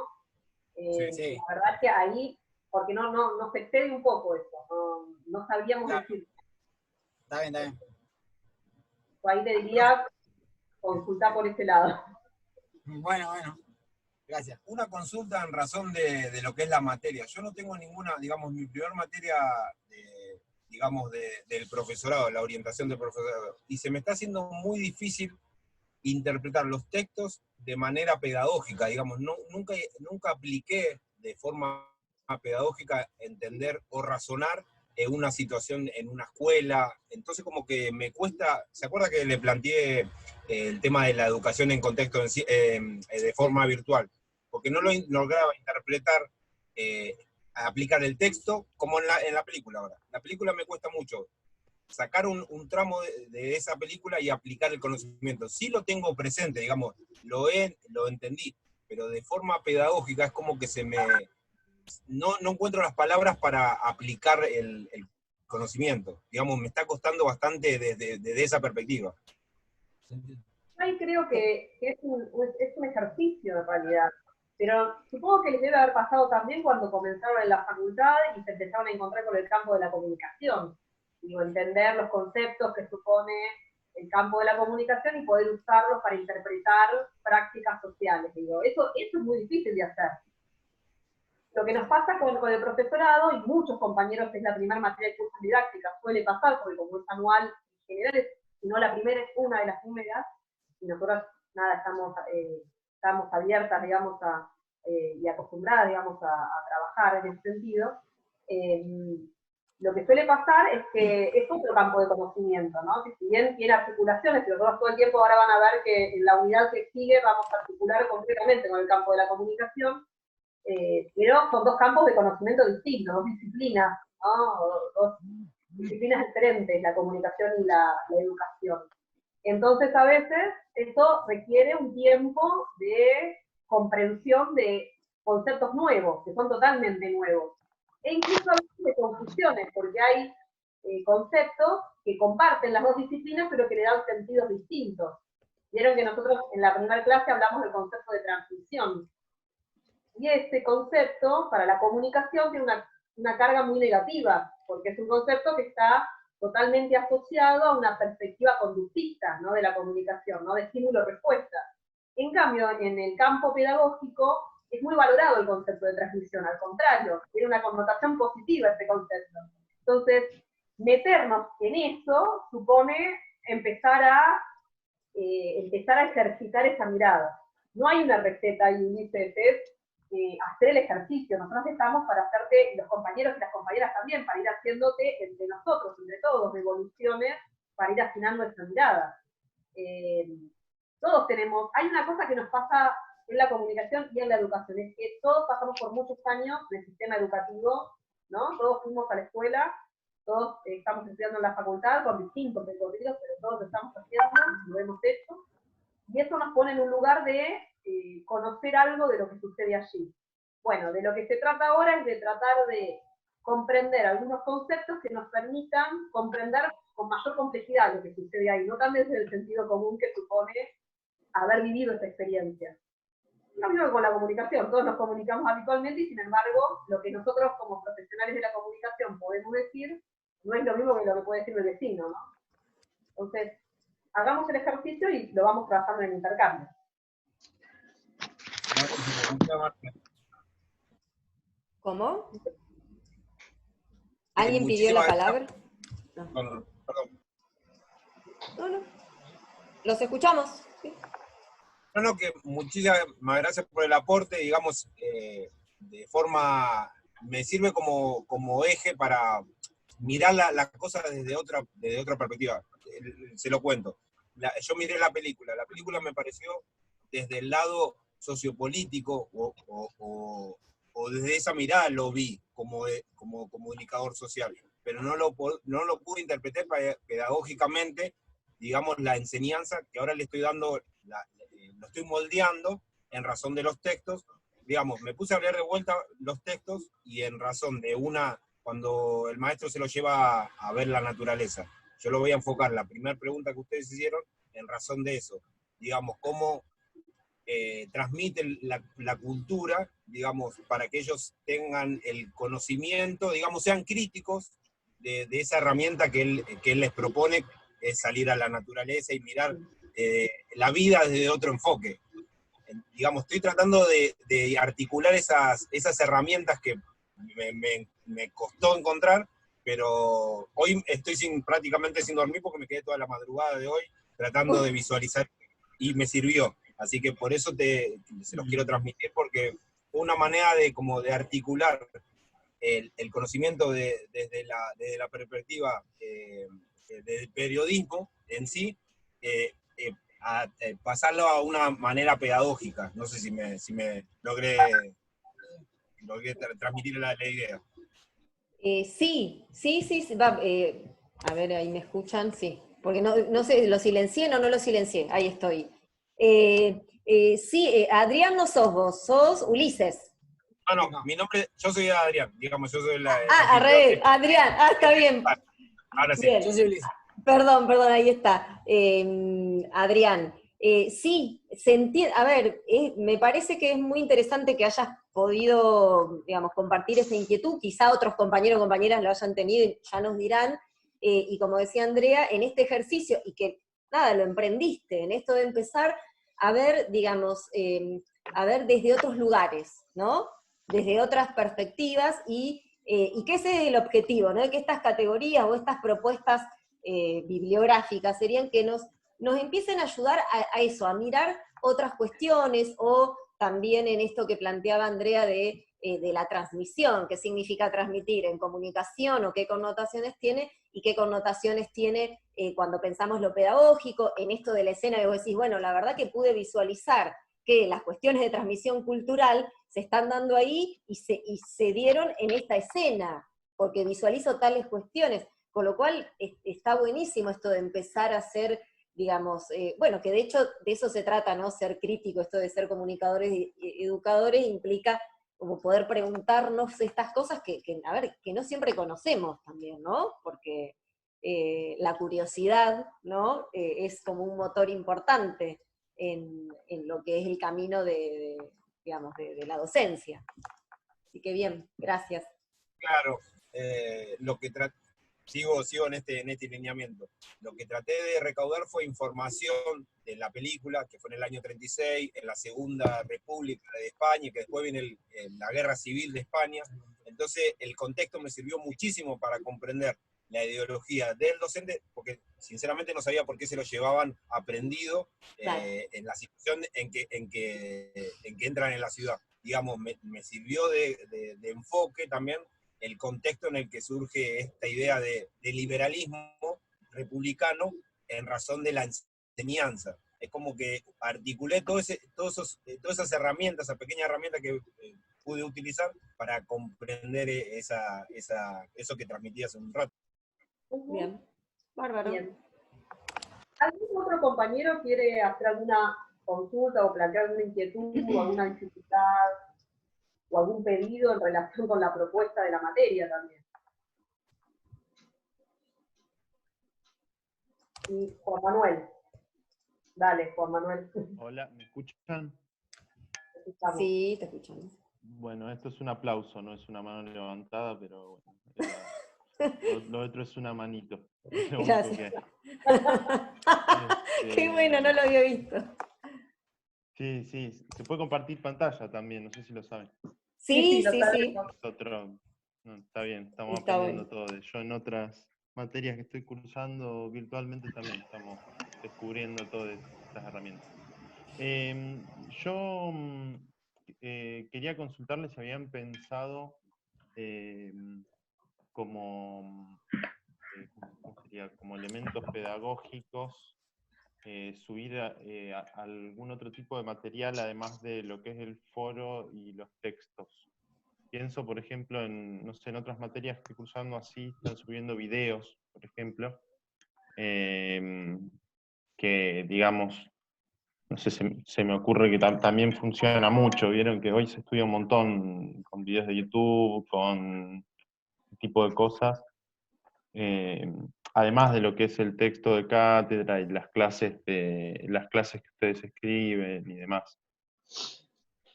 Sí. La verdad es que ahí, porque nos excede un poco eso, no sabríamos decir. Está bien. Ahí te diría, consultar por ese lado. Bueno. Gracias. Una consulta en razón de lo que es la materia. Yo no tengo ninguna, digamos, mi primer materia, del profesorado, la orientación del profesorado, y se me está haciendo muy difícil interpretar los textos de manera pedagógica, digamos, nunca apliqué de forma pedagógica entender o razonar una situación en una escuela, entonces como que me cuesta. ¿Se acuerda que le planteé el tema de la educación en contexto de forma virtual? Porque no lo lograba interpretar, aplicar el texto como en la película ahora. La película me cuesta mucho sacar un tramo de esa película y aplicar el conocimiento. Sí lo tengo presente, digamos, lo entendí, pero de forma pedagógica es como que no encuentro las palabras para aplicar el conocimiento. Digamos, me está costando bastante desde esa perspectiva. Ahí creo que es un ejercicio en realidad, pero supongo que les debe haber pasado también cuando comenzaron en la facultad y se empezaron a encontrar con el campo de la comunicación. Digo, entender los conceptos que supone el campo de la comunicación y poder usarlos para interpretar prácticas sociales. Digo, eso es muy difícil de hacer. Lo que nos pasa con el profesorado, y muchos compañeros, es la primera materia de curso didáctica, suele pasar, porque como es anual, en general, si no la primera, es una de las primeras, y nosotros, nada, estamos abiertas, digamos, y acostumbradas, digamos, a trabajar en ese sentido. Lo que suele pasar es que es otro campo de conocimiento, ¿no? Que si bien tiene articulaciones, y nosotros todo el tiempo ahora van a ver que en la unidad que sigue vamos a articular completamente con el campo de la comunicación, pero son dos campos de conocimiento distintos, dos disciplinas, ¿no? Dos disciplinas diferentes, la comunicación y la educación. Entonces, a veces, eso requiere un tiempo de comprensión de conceptos nuevos, que son totalmente nuevos. E incluso a veces de confusiones, porque hay conceptos que comparten las dos disciplinas, pero que le dan sentidos distintos. Vieron que nosotros en la primera clase hablamos del concepto de transmisión. Y este concepto, para la comunicación, tiene una carga muy negativa, porque es un concepto que está totalmente asociado a una perspectiva conductista, ¿no?, de la comunicación, ¿no?, de estímulo-respuesta. En cambio, en el campo pedagógico es muy valorado el concepto de transmisión, al contrario, tiene una connotación positiva este concepto. Entonces, meternos en eso supone empezar a ejercitar esa mirada. No hay una receta ahí, Ulises, es hacer el ejercicio. Nosotros estamos para hacerte, y los compañeros y las compañeras también, para ir haciéndote entre nosotros, entre todos, revoluciones, para ir afinando esa mirada. Todos tenemos, hay una cosa que nos pasa en la comunicación y en la educación, es que todos pasamos por muchos años del sistema educativo, ¿no? Todos fuimos a la escuela, todos estamos estudiando en la facultad con distintos recorridos, pero todos estamos haciendo, lo hemos hecho, y eso nos pone en un lugar de conocer algo de lo que sucede allí. Bueno, de lo que se trata ahora es de tratar de comprender algunos conceptos que nos permitan comprender con mayor complejidad lo que sucede ahí, no tan desde el sentido común que supone haber vivido esa experiencia. Lo mismo que con la comunicación, todos nos comunicamos habitualmente y sin embargo, lo que nosotros como profesionales de la comunicación podemos decir, no es lo mismo que lo que puede decir el vecino, ¿no? Entonces, hagamos el ejercicio y lo vamos trabajando en el intercambio. ¿Cómo? ¿Alguien pidió la palabra? No. Perdón. No. Los escuchamos. ¿Sí? No, que muchísimas gracias por el aporte, digamos, de forma, me sirve como eje para mirar la cosa desde otra perspectiva. Se lo cuento. Yo miré la película me pareció desde el lado sociopolítico, o desde esa mirada lo vi como comunicador social, pero no lo pude interpretar pedagógicamente, digamos, la enseñanza que ahora le estoy dando, lo estoy moldeando en razón de los textos. Digamos, me puse a leer de vuelta los textos y en razón de cuando el maestro se lo lleva a ver la naturaleza, yo lo voy a enfocar, la primera pregunta que ustedes hicieron, en razón de eso, digamos, cómo transmiten la cultura, digamos, para que ellos tengan el conocimiento, digamos, sean críticos de esa herramienta que él les propone, es salir a la naturaleza y mirar la vida desde otro enfoque. Digamos, estoy tratando de articular esas herramientas que me costó encontrar, pero hoy estoy prácticamente sin dormir porque me quedé toda la madrugada de hoy tratando de visualizar y me sirvió. Así que por eso se los quiero transmitir, porque fue una manera de articular el conocimiento desde la perspectiva del periodismo en sí, pasarlo a una manera pedagógica. No sé si me logré transmitir la idea. Sí. A ver, ahí me escuchan, sí. Porque no sé, ¿lo silencié? No lo silencié, ahí estoy. Sí, Adrián no sos vos, sos Ulises. No, mi nombre, yo soy Adrián, digamos, yo soy Adrián, está bien. Ahora sí. Bien. Yo soy Ulises. Perdón, ahí está. Adrián, sí, se entiende. A ver, me parece que es muy interesante que hayas podido, digamos, compartir esa inquietud. Quizá otros compañeros o compañeras lo hayan tenido y ya nos dirán. Y como decía Andrea, en este ejercicio, y que nada, lo emprendiste, en esto de empezar a ver, digamos, a ver desde otros lugares, ¿no? Desde otras perspectivas, y que ese es el objetivo, ¿no? Que estas categorías o estas propuestas bibliográficas serían que nos empiecen a ayudar a eso, a mirar otras cuestiones, o también en esto que planteaba Andrea de la transmisión, qué significa transmitir en comunicación, o qué connotaciones tiene, y qué connotaciones tiene cuando pensamos lo pedagógico, en esto de la escena, y vos decís, bueno, la verdad que pude visualizar que las cuestiones de transmisión cultural se están dando ahí, y se dieron en esta escena, porque visualizo tales cuestiones, con lo cual está buenísimo esto de empezar a hacer, digamos, bueno, que de hecho de eso se trata, ¿no? Ser crítico, esto de ser comunicadores y educadores implica como poder preguntarnos estas cosas a ver, que no siempre conocemos también, ¿no? Porque la curiosidad, ¿no? Es como un motor importante en lo que es el camino digamos, de la docencia. Así que bien, gracias. Claro, lo que sigo en este lineamiento. Lo que traté de recaudar fue información de la película, que fue en el año 36, en la Segunda República de España, que después viene la Guerra Civil de España. Entonces, el contexto me sirvió muchísimo para comprender la ideología del docente, porque sinceramente no sabía por qué se lo llevaban aprendido en la situación en que entran en la ciudad. Digamos, me sirvió de enfoque también el contexto en el que surge esta idea de liberalismo republicano en razón de la enseñanza. Es como que articulé todas esas herramientas, esas pequeñas herramientas que pude utilizar para comprender eso que transmití hace un rato. Bien, bárbaro. Bien. ¿Algún otro compañero quiere hacer alguna consulta o plantear alguna inquietud o alguna dificultad o algún pedido en relación con la propuesta de la materia también? Y Juan Manuel. Dale, Juan Manuel. Hola, ¿me escuchan? Sí, te escuchamos. Bueno, esto es un aplauso, no es una mano levantada, pero bueno, lo otro es una manito. Es lo único que hay. Qué bueno, no lo había visto. Sí, se puede compartir pantalla también, no sé si lo saben. Sí. Nosotros, no, está bien, estamos Está aprendiendo bueno. todo. Yo en otras materias que estoy cursando virtualmente también estamos descubriendo todas estas herramientas. Yo quería consultarles si habían pensado ¿cómo sería? Como elementos pedagógicos, subir algún otro tipo de material además de lo que es el foro y los textos. Pienso, por ejemplo, no sé, en otras materias que cursando así están subiendo videos, por ejemplo, que digamos, no sé, se me ocurre que también funciona mucho. Vieron que hoy se estudia un montón con videos de YouTube, con este tipo de cosas. Además de lo que es el texto de cátedra y las clases que ustedes escriben y demás.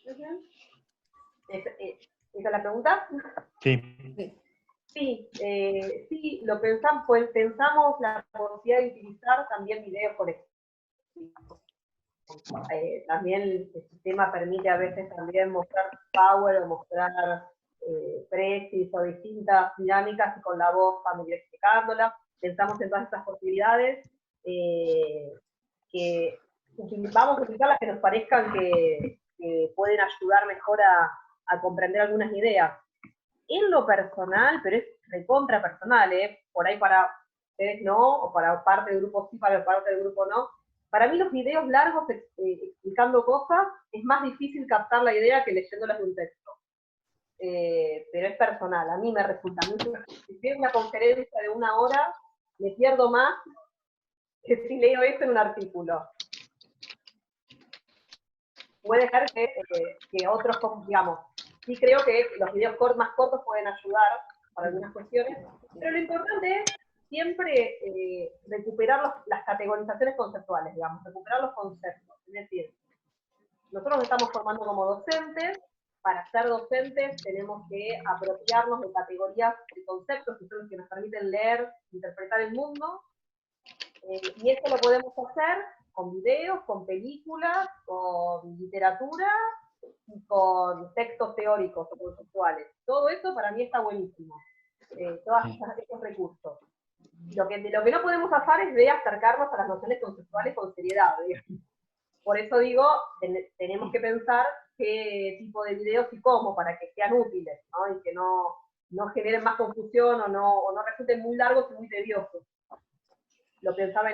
¿Esa es la pregunta? Sí. Sí, lo pensamos, pues pensamos la posibilidad de utilizar también videos colectivos. También el sistema permite a veces también mostrar power o mostrar praxis o distintas dinámicas y con la voz familiar explicándola. Pensamos en todas estas posibilidades que vamos a utilizar las que nos parezcan que pueden ayudar mejor a comprender algunas ideas. En lo personal, pero es recontra personal, por ahí para ustedes no, o para parte del grupo sí, para parte del grupo no. Para mí los videos largos explicando cosas es más difícil captar la idea que leyéndolas de un texto. Pero es personal, a mí me resulta. Si veo una conferencia de 1 hora, me pierdo más que si leo esto en un artículo. Puede ser que otros, digamos, sí creo que los videos más cortos pueden ayudar para algunas cuestiones, pero lo importante es siempre recuperar las categorizaciones conceptuales, digamos, recuperar los conceptos. Es decir, nosotros nos estamos formando como docentes, para ser docentes tenemos que apropiarnos de categorías de conceptos que son los que nos permiten leer, interpretar el mundo, y esto lo podemos hacer con videos, con películas, con literatura y con textos teóricos o conceptuales. Todo eso para mí está buenísimo, todos estos recursos. Lo que no podemos hacer es de acercarnos a las nociones conceptuales con seriedad. Por eso digo, tenemos que pensar qué tipo de videos y cómo, para que sean útiles, ¿no? Y que no generen más confusión o no resulten muy largos y muy tediosos. Lo pensaba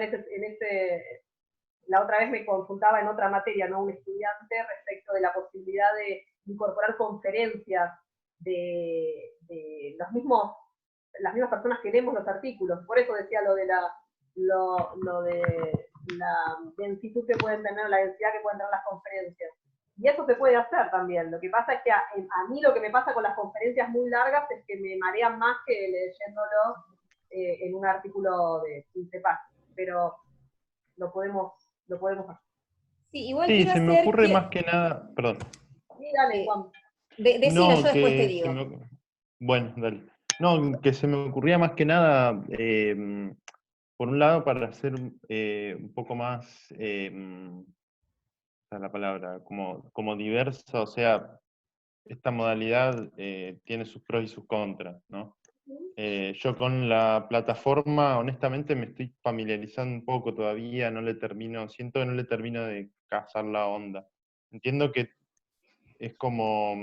la otra vez me consultaba en otra materia, ¿no? Un estudiante respecto de la posibilidad de incorporar conferencias de las mismas personas que leemos los artículos. Por eso decía lo de la densidad que pueden tener, la densidad que pueden tener las conferencias. Y eso se puede hacer también. Lo que pasa es que a mí lo que me pasa con las conferencias muy largas es que me marean más que leyéndolo en un artículo de 15 páginas. Pero lo podemos hacer. Sí, igual Sí, quiero se me hacer ocurre que... más que nada, perdón. Sí, dale, Juan. Decilo, yo No, después te que digo. bueno, dale. No, que se me ocurría más que nada, por un lado, para hacer un poco más, esa es la palabra, como diverso, o sea, esta modalidad tiene sus pros y sus contras, ¿no? Yo con la plataforma, honestamente, me estoy familiarizando un poco todavía, siento que no le termino de cazar la onda. Entiendo que es tiene como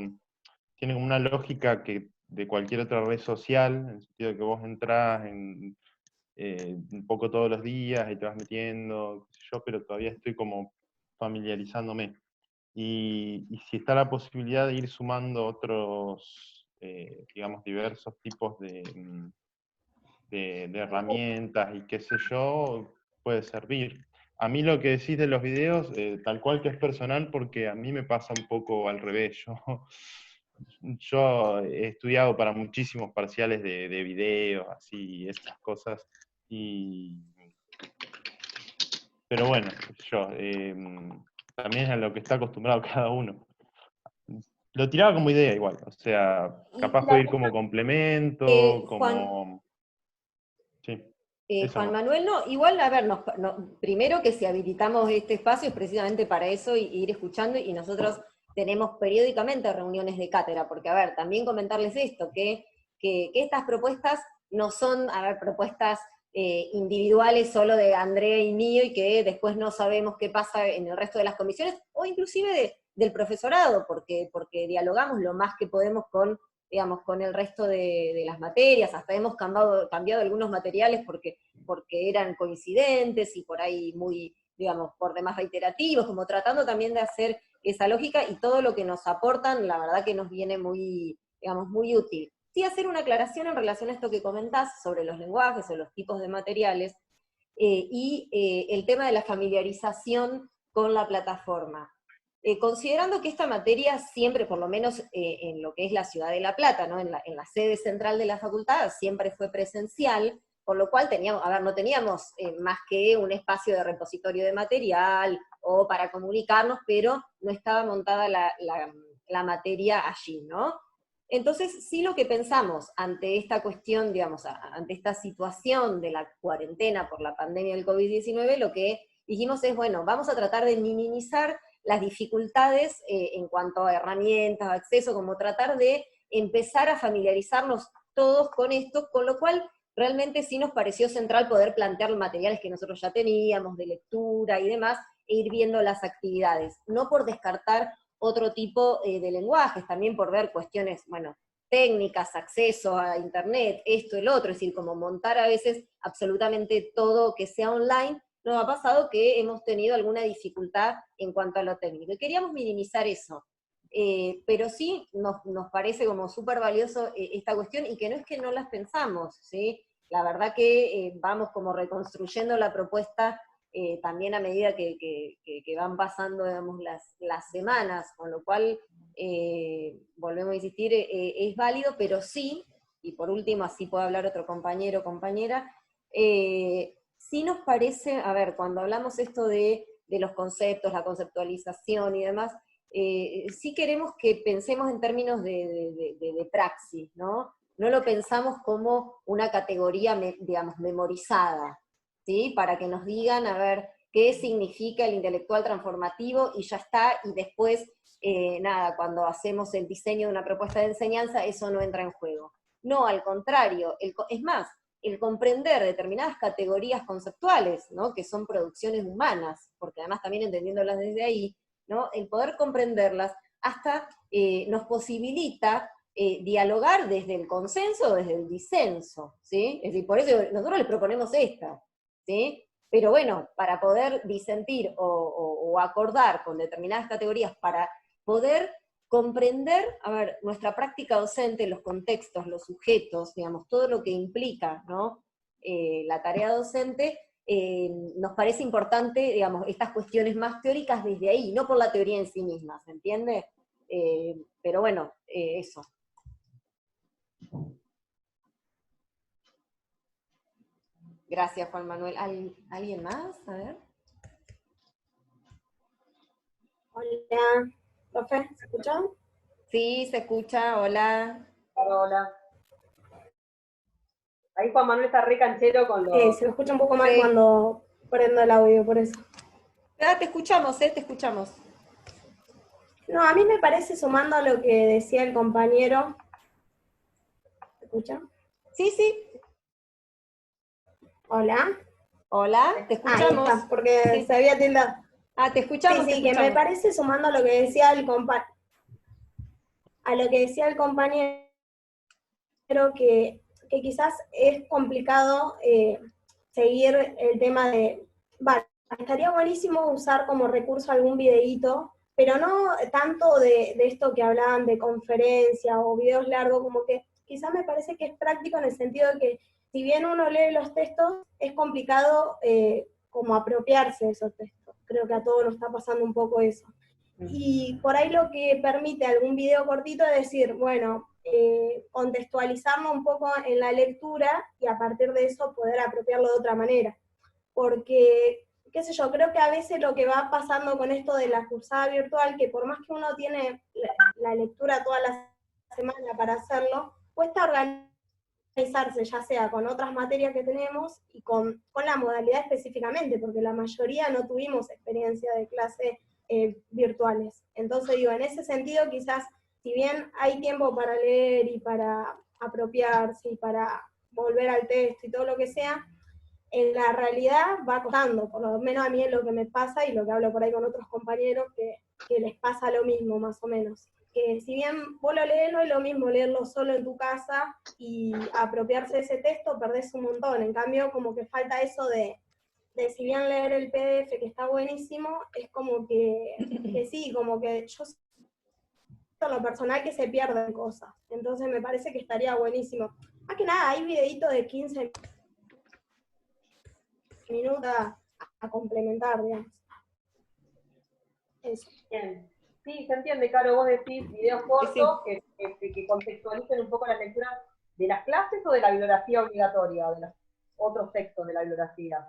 una lógica que de cualquier otra red social, en el sentido de que vos entrás un poco todos los días y te vas metiendo, qué sé yo, pero todavía estoy como familiarizándome. Y si está la posibilidad de ir sumando otros, digamos, diversos tipos de herramientas y qué sé yo, puede servir. A mí lo que decís de los videos, tal cual que es personal, porque a mí me pasa un poco al revés. Yo he estudiado para muchísimos parciales de videos, así, estas cosas, pero bueno, qué sé yo, también es a lo que está acostumbrado cada uno. Lo tiraba como idea igual, o sea, capaz puede ir como complemento, Juan, como... Sí, eso Juan no. Manuel, no, igual, a ver, primero que si habilitamos este espacio es precisamente para eso y ir escuchando, y nosotros tenemos periódicamente reuniones de cátedra, porque, a ver, también comentarles esto, que estas propuestas no son, a ver, propuestas individuales solo de Andrea y mío, y que después no sabemos qué pasa en el resto de las comisiones, o inclusive del profesorado, porque dialogamos lo más que podemos con, digamos, con el resto de las materias, hasta hemos cambiado algunos materiales porque eran coincidentes y por ahí muy, digamos, por demás reiterativos, como tratando también de hacer esa lógica, y todo lo que nos aportan, la verdad que nos viene muy, digamos, muy útil. Sí, hacer una aclaración en relación a esto que comentás sobre los lenguajes o los tipos de materiales, y el tema de la familiarización con la plataforma. Considerando que esta materia siempre, por lo menos en lo que es la ciudad de La Plata, ¿no? en la sede central de la facultad, siempre fue presencial, por lo cual no teníamos más que un espacio de repositorio de material o para comunicarnos, pero no estaba montada la materia allí, ¿no? Entonces, sí, lo que pensamos ante esta cuestión, digamos, ante esta situación de la cuarentena por la pandemia del COVID-19, lo que dijimos es, bueno, vamos a tratar de minimizar las dificultades en cuanto a herramientas, acceso, como tratar de empezar a familiarizarnos todos con esto, con lo cual realmente sí nos pareció central poder plantear los materiales que nosotros ya teníamos, de lectura y demás, e ir viendo las actividades, no por descartar otro tipo de lenguajes, también por ver cuestiones, bueno, técnicas, acceso a internet, esto, el otro, es decir, como montar a veces absolutamente todo que sea online. Nos ha pasado que hemos tenido alguna dificultad en cuanto a lo técnico, y queríamos minimizar eso. Pero sí nos parece como súper valioso esta cuestión, y que no es que no las pensamos, ¿sí? La verdad que vamos como reconstruyendo la propuesta también a medida que van pasando, digamos, las semanas, con lo cual, volvemos a insistir, es válido, pero sí, y por último, así puede hablar otro compañero o compañera, sí nos parece, a ver, cuando hablamos esto de los conceptos, la conceptualización y demás, sí queremos que pensemos en términos de praxis, ¿no? No lo pensamos como una categoría, digamos, memorizada, ¿sí? Para que nos digan, a ver, qué significa el intelectual transformativo y ya está, y después, nada, cuando hacemos el diseño de una propuesta de enseñanza, eso no entra en juego. No, al contrario, es más, el comprender determinadas categorías conceptuales, ¿no? Que son producciones humanas, porque además también entendiéndolas desde ahí, ¿no? El poder comprenderlas hasta nos posibilita dialogar desde el consenso o desde el disenso, ¿sí? Es decir, por eso nosotros les proponemos esta, ¿sí? Pero bueno, para poder disentir o acordar con determinadas categorías, para poder comprender, a ver, nuestra práctica docente, los contextos, los sujetos, digamos, todo lo que implica, ¿no? La tarea docente, nos parece importante, digamos, estas cuestiones más teóricas desde ahí, no por la teoría en sí misma, ¿se entiende? Pero bueno, eso. Gracias, Juan Manuel. ¿Alguien más? A ver. Hola, profe, ¿se escucha? Sí, se escucha, hola. Hola. Ahí Juan Manuel está re canchero con los... Se me escucha un poco mal Sí. cuando prendo el audio, por eso. Te escuchamos, te escuchamos. No, a mí me parece, sumando a lo que decía el compañero... ¿Se escucha? Sí, sí. Hola. Hola, te escuchamos. Ahí está, porque Sí. se había tildado. Te escuchamos, Sí, te sí, que escuchamos. me parece, sumando a lo que decía el compañero, que quizás es complicado seguir el tema de, vale, estaría buenísimo usar como recurso algún videíto, pero no tanto de esto que hablaban de conferencia o videos largos, como que quizás me parece que es práctico en el sentido de que si bien uno lee los textos, es complicado como apropiarse de esos textos. Creo que a todos nos está pasando un poco eso. Y por ahí lo que permite algún video cortito es decir, bueno, contextualizarlo un poco en la lectura y a partir de eso poder apropiarlo de otra manera. Porque, qué sé yo, creo que a veces lo que va pasando con esto de la cursada virtual, que por más que uno tiene la lectura toda la semana para hacerlo, cuesta organizarse, ya sea con otras materias que tenemos y con la modalidad específicamente, porque la mayoría no tuvimos experiencia de clase virtuales. Entonces digo, en ese sentido quizás, si bien hay tiempo para leer y para apropiarse y para volver al texto y todo lo que sea, en la realidad va costando, por lo menos a mí es lo que me pasa y lo que hablo por ahí con otros compañeros que les pasa lo mismo más o menos. Que si bien vos lo lees, no es lo mismo leerlo solo en tu casa y apropiarse de ese texto, perdés un montón. En cambio, como que falta eso de si bien leer el PDF, que está buenísimo, es como que sí, como que yo en lo personal que se pierden cosas. Entonces me parece que estaría buenísimo. Más que nada, hay videitos de 15 minutos a complementar, digamos. Eso. Bien. Sí, se entiende, Caro, vos decís videos cortos que contextualicen un poco la lectura de las clases o de la bibliografía obligatoria, o de los otros textos de la bibliografía.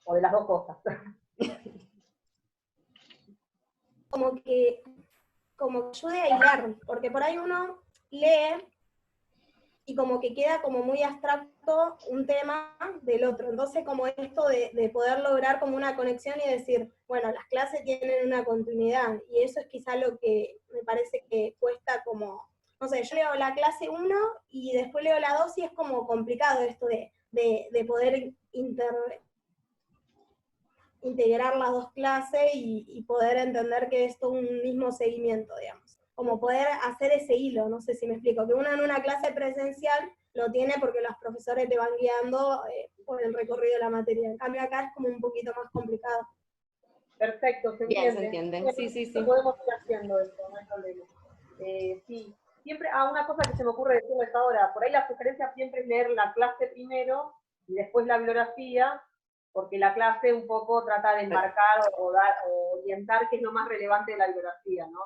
O de las dos cosas. Como que ayude a hilar, porque por ahí uno lee y como que queda como muy abstracto un tema del otro. Entonces como esto de poder lograr como una conexión y decir, bueno, las clases tienen una continuidad, y eso es quizá lo que me parece que cuesta como, no sé, yo leo la clase 1 y después leo la 2 y es como complicado esto de poder integrar las dos clases y poder entender que es todo un mismo seguimiento, digamos. Como poder hacer ese hilo, no sé si me explico, que uno en una clase presencial lo tiene porque los profesores te van guiando por el recorrido de la materia. En cambio acá es como un poquito más complicado. Perfecto, se entiende. Bien, se entiende. Bueno, Sí, sí, sí. podemos ir haciendo eso, no hay problema. Sí, siempre, una cosa que se me ocurre decirlo esta hora, por ahí la sugerencia siempre es leer la clase primero y después la bibliografía, porque la clase un poco trata de enmarcar o orientar qué es lo más relevante de la bibliografía, ¿no?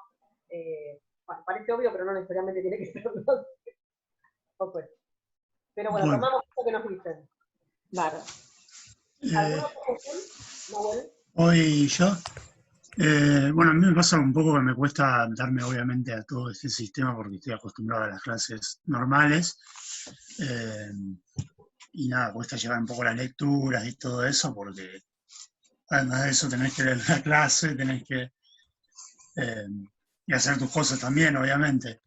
Bueno, parece obvio, pero no necesariamente tiene que serlo. Okay. Pero bueno, tomamos esto que nos dicen. Claro. ¿Alguna otra cuestión? ¿Nahuel? Hoy yo, bueno, a mí me pasa un poco que me cuesta adaptarme obviamente a todo este sistema porque estoy acostumbrado a las clases normales. Y nada, cuesta llevar un poco las lecturas y todo eso porque además de eso tenés que leer la clase, tenés que y hacer tus cosas también, obviamente.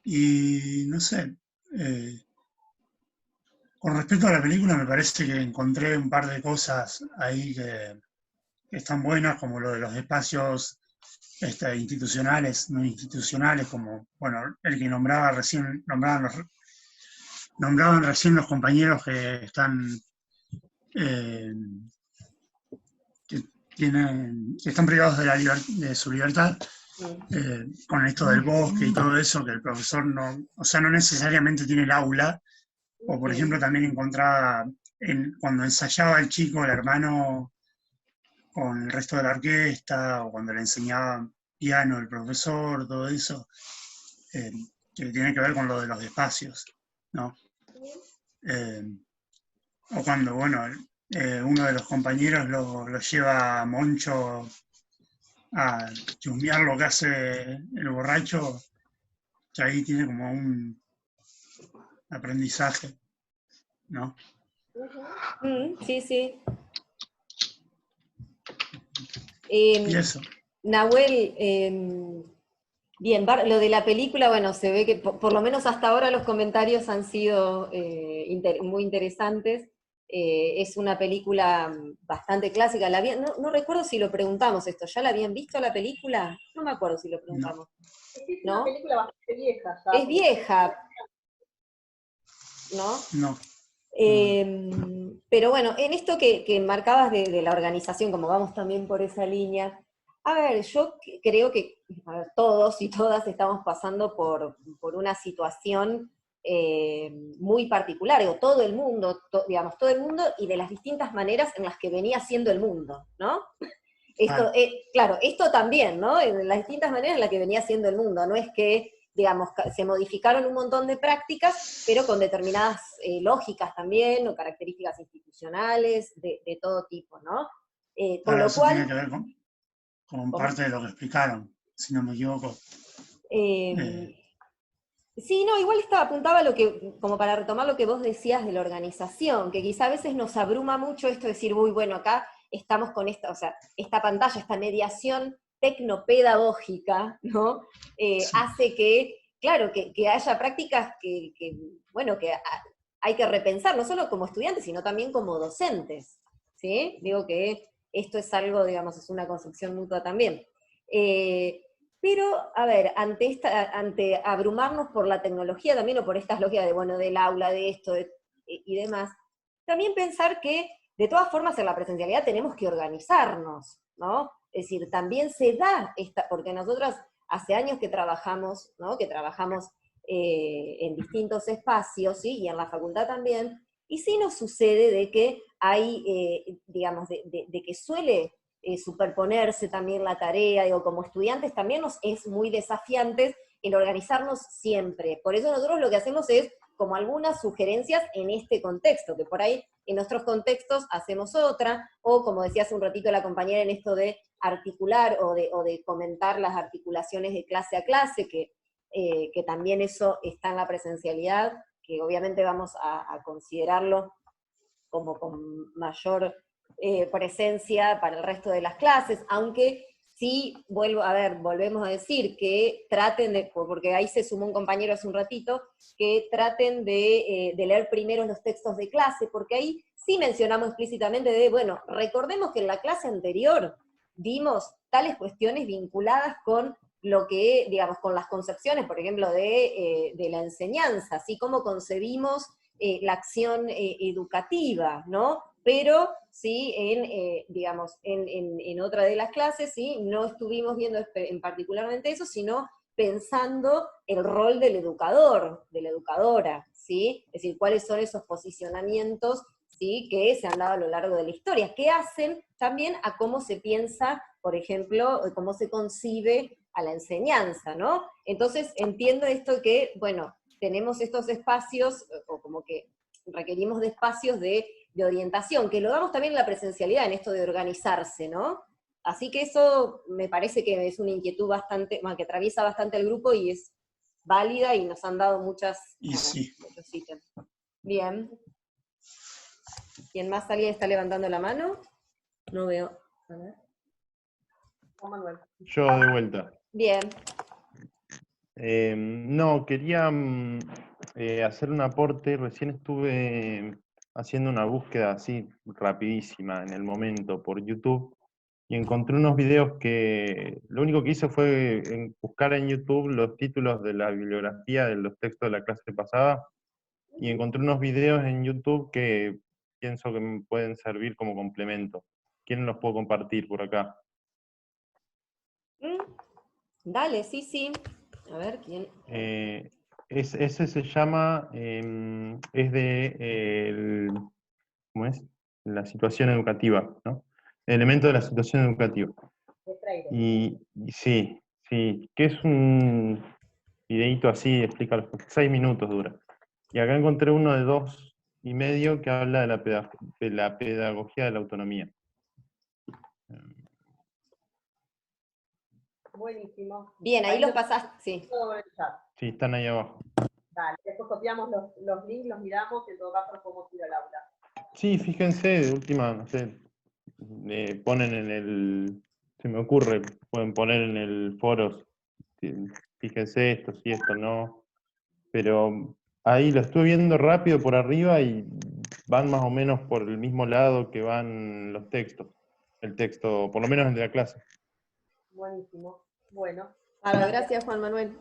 Y no sé, con respecto a la película me parece que encontré un par de cosas ahí que están buenas, como lo de los espacios institucionales, no institucionales, como, bueno, el que nombraban recién los compañeros que están que están privados de su libertad, con esto del bosque y todo eso, que el profesor no necesariamente tiene el aula, O por ejemplo también encontraba, cuando ensayaba el chico, el hermano, con el resto de la orquesta, o cuando le enseñaba piano el profesor, todo eso, que tiene que ver con lo de los espacios, ¿no? O cuando, bueno, uno de los compañeros lo lleva a Moncho a chusmear lo que hace el borracho, que ahí tiene como un aprendizaje, ¿no? Sí, sí. Y eso. Nahuel, bien, lo de la película, bueno, se ve que por lo menos hasta ahora los comentarios han sido muy interesantes. Es una película bastante clásica. No recuerdo si lo preguntamos esto. ¿Ya la habían visto la película? No me acuerdo si lo preguntamos. Es ¿No? una película bastante vieja ya. Es vieja, ¿no? No. Pero bueno, en esto que marcabas de la organización, como vamos también por esa línea, a ver, yo creo que todos y todas estamos pasando por una situación muy particular, digo, todo el mundo, digamos, todo el mundo y de las distintas maneras en las que venía siendo el mundo, ¿no? Esto, claro, esto también, ¿no? En las distintas maneras en las que venía siendo el mundo, no es que, digamos, se modificaron un montón de prácticas, pero con determinadas lógicas también, o características institucionales, de todo tipo, ¿no? Con lo Eso cual... tiene que ver con parte de lo que explicaron, si no me equivoco. Sí, no, igual apuntaba a lo que, como para retomar lo que vos decías de la organización, que quizá a veces nos abruma mucho esto de decir, uy, bueno, acá estamos con esta, o sea, esta pantalla, esta mediación tecnopedagógica, ¿no? Hace que, claro, que haya prácticas bueno, que hay que repensar, no solo como estudiantes, sino también como docentes, ¿sí? Digo que esto es algo, digamos, es una construcción mutua también. Pero, a ver, ante abrumarnos por la tecnología también, o por estas lógicas de, bueno, del aula, de esto y demás, también pensar que, de todas formas, en la presencialidad tenemos que organizarnos, ¿no? Es decir, también se da porque nosotros hace años que trabajamos, ¿no? Que trabajamos en distintos espacios, ¿sí? Y en la facultad también, y sí nos sucede de que hay, digamos, de que suele superponerse también la tarea, digo, como estudiantes también nos es muy desafiante el organizarnos siempre. Por eso nosotros lo que hacemos es como algunas sugerencias en este contexto, que por ahí en otros contextos hacemos otra, o como decía hace un ratito la compañera en esto de articular o de comentar las articulaciones de clase a clase, que también eso está en la presencialidad, que obviamente vamos a considerarlo como con mayor presencia para el resto de las clases, aunque sí, volvemos a decir que traten de, porque ahí se sumó un compañero hace un ratito, que traten de leer primero los textos de clase, porque ahí sí mencionamos explícitamente bueno, recordemos que en la clase anterior vimos tales cuestiones vinculadas con lo que, digamos, con las concepciones, por ejemplo, de la enseñanza, así como concebimos la acción educativa, ¿no? Pero sí, digamos, en otra de las clases, sí, no estuvimos viendo en particularmente eso, sino pensando el rol del educador, de la educadora, ¿sí? Es decir, cuáles son esos posicionamientos, ¿sí? Que se han dado a lo largo de la historia, que hacen también a cómo se piensa, por ejemplo, cómo se concibe a la enseñanza, ¿no? Entonces entiendo esto que, bueno, tenemos estos espacios, o como que requerimos de espacios de orientación, que lo damos también en la presencialidad, en esto de organizarse, ¿no? Así que eso me parece que es una inquietud bastante, que atraviesa bastante el grupo y es válida y nos han dado muchos ítems. Bien. ¿Quién más? ¿Alguien está levantando la mano? No veo. A ver. Manuel. Yo de vuelta. Bien. No, quería hacer un aporte. Recién estuve haciendo una búsqueda así rapidísima en el momento por YouTube y encontré unos videos que lo único que hice fue buscar en YouTube los títulos de la bibliografía de los textos de la clase pasada y encontré unos videos en YouTube que pienso que me pueden servir como complemento. ¿Quién los puedo compartir por acá? Dale, sí. A ver, ¿quién? Ese se llama, es de, ¿cómo es? La situación educativa, ¿no? Elemento de la situación educativa. De Freire. Y sí, que es un videíto así, explica los 6 minutos dura. Y acá encontré uno de 2,5 que habla de la pedagogía de la autonomía. Buenísimo. Bien, ahí los pasaste, sí. Todo en el chat. Sí, están ahí abajo. Dale, después copiamos los links, los miramos, y en todo caso los podemos ir al aula. Sí, fíjense, de última, no sé, ponen en el, se me ocurre, pueden poner en el foro, fíjense esto, sí, esto no, pero ahí lo estuve viendo rápido por arriba y van más o menos por el mismo lado que van los textos, el texto, por lo menos el de la clase. Buenísimo. Bueno. Gracias, Juan Manuel.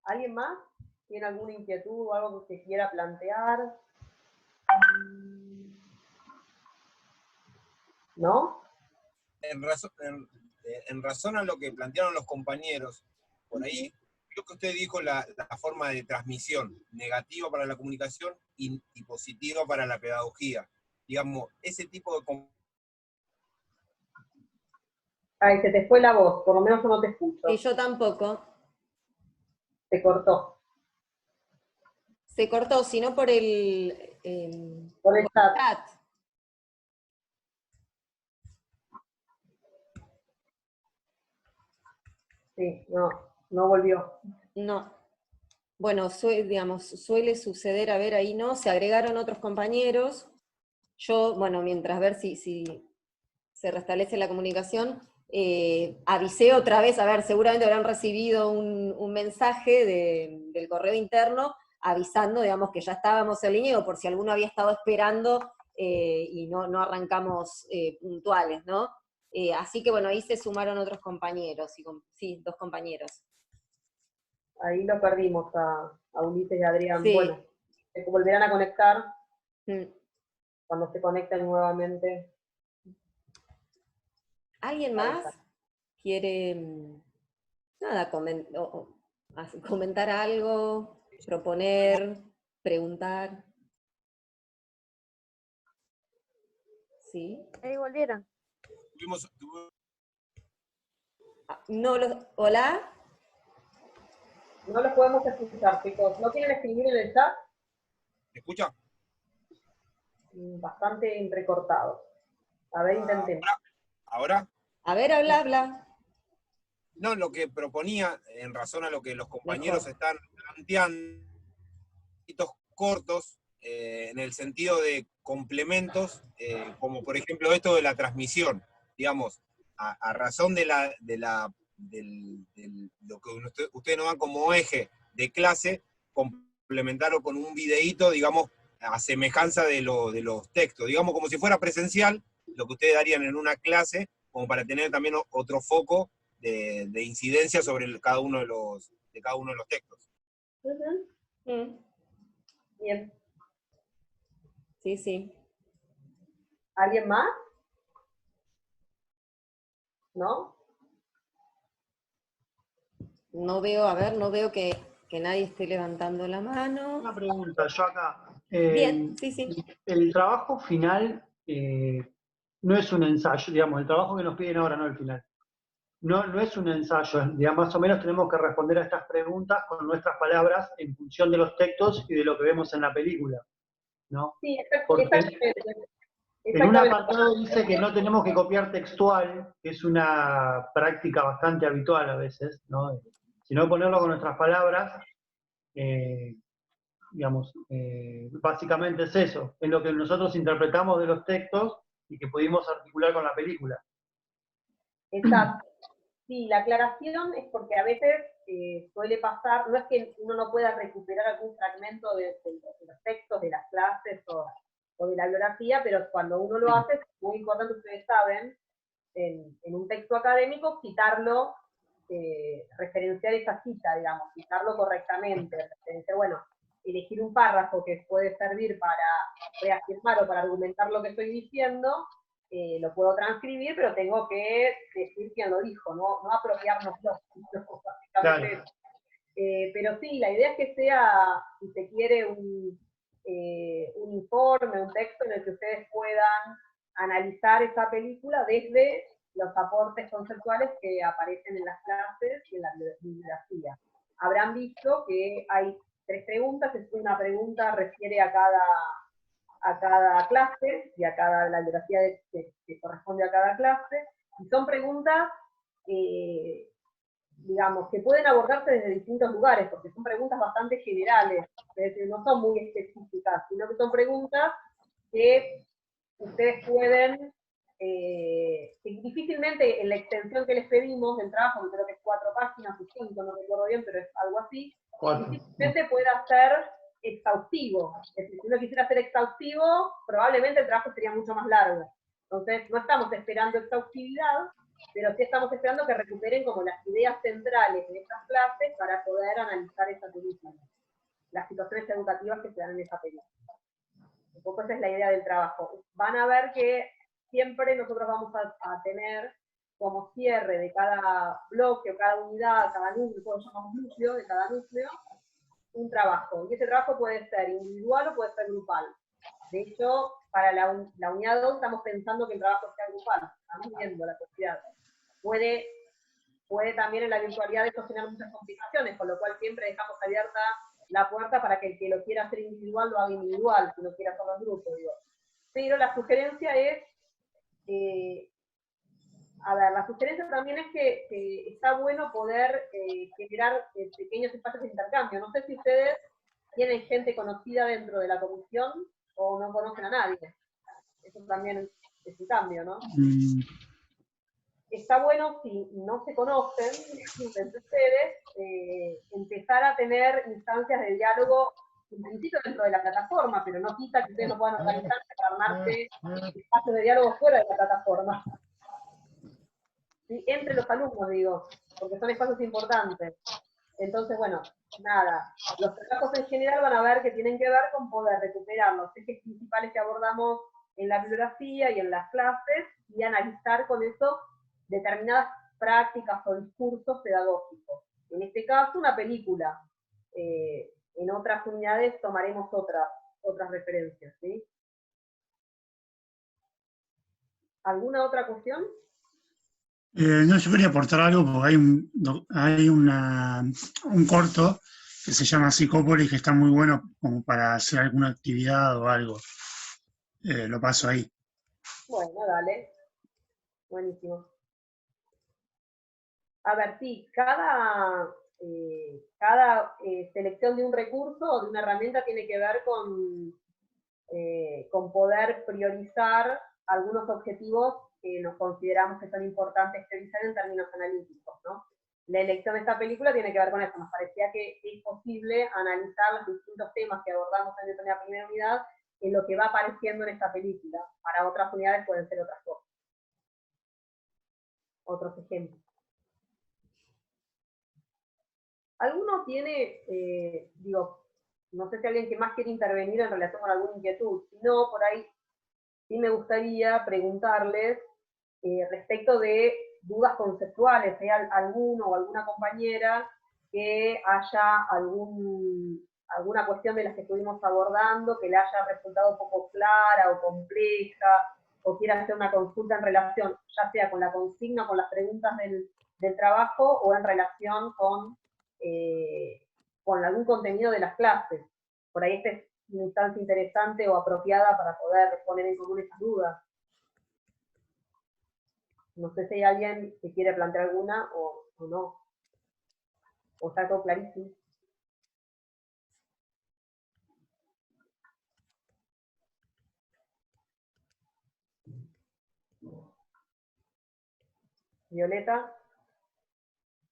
¿Alguien más tiene alguna inquietud o algo que quiera plantear? ¿No? En razón a lo que plantearon los compañeros, por ahí, creo que usted dijo la forma de transmisión, negativa para la comunicación y positiva para la pedagogía. Digamos, ese tipo de... Ay, se te fue la voz, por lo menos yo no te escucho. Y yo tampoco. Se cortó. Se cortó, sino por el chat. Sí, no volvió. No. Bueno, suele suceder, a ver, ahí no, se agregaron otros compañeros. Yo, bueno, mientras ver si se restablece la comunicación, avisé otra vez, a ver, seguramente habrán recibido un mensaje del correo interno avisando, digamos, que ya estábamos en línea, o por si alguno había estado esperando y no arrancamos puntuales, ¿no? Así que bueno, ahí se sumaron otros compañeros, sí, 2 compañeros. Ahí lo perdimos a Ulises y a Adrián. Sí. Bueno, se volverán a conectar cuando se conecten nuevamente. ¿Alguien más quiere comentar algo, proponer, preguntar? ¿Sí? Ahí volvieron. ¿Hola? No los podemos escuchar, chicos. ¿No quieren escribir en el chat? ¿Me escucha? Bastante entrecortado. A ver, intentemos. ¿Ahora? A ver, habla. No, lo que proponía, en razón a lo que los compañeros están planteando, cortos, en el sentido de complementos, como por ejemplo esto de la transmisión, digamos, a razón de lo que ustedes nos dan como eje de clase, complementarlo con un videíto, digamos, a semejanza de los textos, digamos como si fuera presencial, lo que ustedes darían en una clase, como para tener también otro foco de incidencia sobre cada uno de los textos. Bien. Sí. ¿Alguien más? ¿No? No veo que nadie esté levantando la mano. Una pregunta, yo acá. Bien, sí. El trabajo final no es un ensayo, digamos, el trabajo que nos piden ahora, no el final. No es un ensayo, digamos, más o menos tenemos que responder a estas preguntas con nuestras palabras en función de los textos y de lo que vemos en la película, ¿no? Sí, Porque exactamente. en un apartado dice que no tenemos que copiar textual, que es una práctica bastante habitual a veces, ¿no? Sino ponerlo con nuestras palabras, digamos, básicamente es eso, es lo que nosotros interpretamos de los textos y que pudimos articular con la película. Exacto. Sí, la aclaración es porque a veces suele pasar, no es que uno no pueda recuperar algún fragmento de los textos, de las clases o de la biografía, pero cuando uno lo hace, es muy importante, ustedes saben, en un texto académico, citarlo, referenciar esa cita, digamos, citarlo correctamente, bueno, elegir un párrafo que puede servir para reafirmar o para argumentar lo que estoy diciendo, lo puedo transcribir, pero tengo que decir quién lo dijo, no apropiárnoslo. Claro. Pero sí, la idea es que sea, si se quiere, un informe, un texto en el que ustedes puedan analizar esa película desde los aportes conceptuales que aparecen en las clases y en la bibliografía. Habrán visto que hay 3 preguntas, una pregunta refiere a cada clase y a la bibliografía que corresponde a cada clase, y son preguntas, digamos, que pueden abordarse desde distintos lugares, porque son preguntas bastante generales, es decir, no son muy específicas, sino que son preguntas que ustedes pueden, que difícilmente en la extensión que les pedimos del trabajo, que creo que es 4 páginas o 5, no recuerdo bien, pero es algo así, 4. difícilmente pueda ser exhaustivo. Es decir, si uno quisiera ser exhaustivo, probablemente el trabajo sería mucho más largo. Entonces, no estamos esperando exhaustividad, pero sí estamos esperando que recuperen como las ideas centrales de estas clases para poder analizar esa película, las situaciones educativas que se dan en esa película. Un poco esa es la idea del trabajo. Van a ver que siempre nosotros vamos a tener como cierre de cada bloque o cada unidad, cada núcleo, lo llamamos núcleo, de cada núcleo, un trabajo. Y ese trabajo puede ser individual o puede ser grupal. De hecho, para la unidad 2 estamos pensando que el trabajo sea grupal. Estamos viendo la posibilidad. Puede también en la virtualidad esto generar muchas complicaciones, con lo cual siempre dejamos abierta la puerta para que el que lo quiera hacer individual lo haga individual, si lo quiera hacer en grupo, digo. Pero la sugerencia es, la sugerencia también es que está bueno poder generar pequeños espacios de intercambio. No sé si ustedes tienen gente conocida dentro de la comisión o no conocen a nadie. Eso también es un cambio, ¿no? Está bueno, si no se conocen entre ustedes, empezar a tener instancias de diálogo, en principio dentro de la plataforma, pero no quita que ustedes no puedan organizarse para armarse espacios de diálogo fuera de la plataforma. ¿Sí? Entre los alumnos, digo, porque son espacios importantes. Entonces, bueno, nada, los trabajos en general van a ver que tienen que ver con poder recuperar los ejes principales que abordamos en la bibliografía y en las clases, y analizar con eso determinadas prácticas o discursos pedagógicos. En este caso, una película. En otras unidades tomaremos otras referencias, ¿sí? ¿Alguna otra cuestión? No, yo quería aportar algo porque hay un corto que se llama Psicópolis que está muy bueno como para hacer alguna actividad o algo. Lo paso ahí. Bueno, dale. Buenísimo. A ver, sí, cada selección de un recurso o de una herramienta tiene que ver con poder priorizar algunos objetivos que nos consideramos que son importantes priorizar en términos analíticos, ¿no? La elección de esta película tiene que ver con eso. Nos parecía que es posible analizar los distintos temas que abordamos en la primera unidad en lo que va apareciendo en esta película. Para otras unidades pueden ser otras cosas. Otros ejemplos. ¿Alguno tiene, no sé si alguien que más quiere intervenir en relación con alguna inquietud? Si no, por ahí sí me gustaría preguntarles respecto de dudas conceptuales, si hay alguno o alguna compañera que haya alguna cuestión de las que estuvimos abordando, que le haya resultado un poco clara o compleja, o quiera hacer una consulta en relación, ya sea con la consigna, con las preguntas del trabajo, o en relación con algún contenido de las clases. Por ahí esta es una instancia interesante o apropiada para poder poner en común esas dudas. No sé si hay alguien que quiere plantear alguna o no. O está todo clarísimo. Violeta.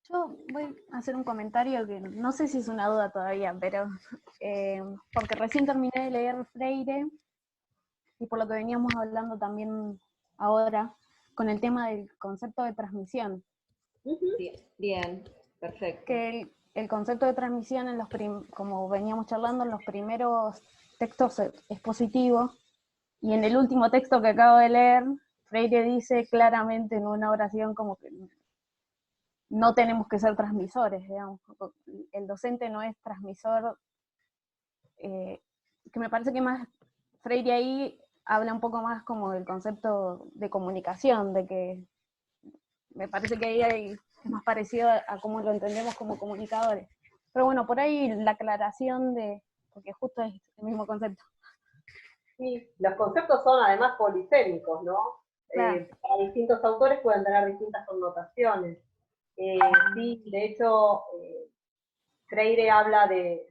Yo voy a hacer un comentario que no sé si es una duda todavía, pero porque recién terminé de leer Freire, y por lo que veníamos hablando también ahora, con el tema del concepto de transmisión. Bien, perfecto. Que el concepto de transmisión, como veníamos charlando, en los primeros textos es positivo, y en el último texto que acabo de leer, Freire dice claramente en una oración como que no tenemos que ser transmisores, digamos. El docente no es transmisor, que me parece que más Freire ahí habla un poco más como del concepto de comunicación, de que me parece que ahí es más parecido a cómo lo entendemos como comunicadores. Pero bueno, por ahí la aclaración porque justo es el mismo concepto. Sí, los conceptos son además polisémicos, ¿no? Claro. Para distintos autores pueden tener distintas connotaciones. Sí, de hecho, Freire habla de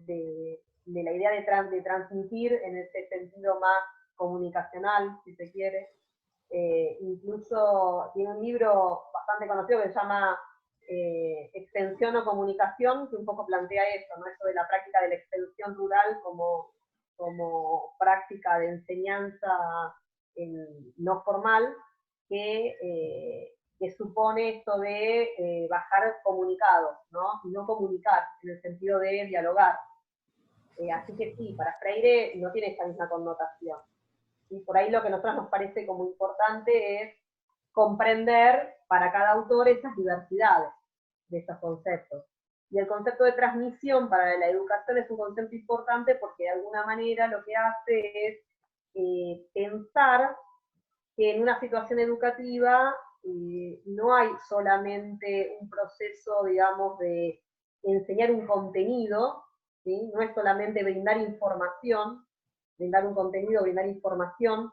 la idea de transmitir en ese sentido más comunicacional, si se quiere. Incluso tiene un libro bastante conocido que se llama Extensión o Comunicación, que un poco plantea eso, ¿no? Eso de la práctica de la extensión rural como práctica de enseñanza no formal, que supone esto de bajar comunicados, ¿no? Y no comunicar, en el sentido de dialogar. Así que sí, para Freire no tiene esa misma connotación. Y por ahí lo que a nosotros nos parece como importante es comprender para cada autor esas diversidades de esos conceptos. Y el concepto de transmisión para la educación es un concepto importante porque de alguna manera lo que hace es pensar que en una situación educativa no hay solamente un proceso, digamos, de enseñar un contenido, ¿sí? No es solamente brindar información, brindar un contenido, brindar información,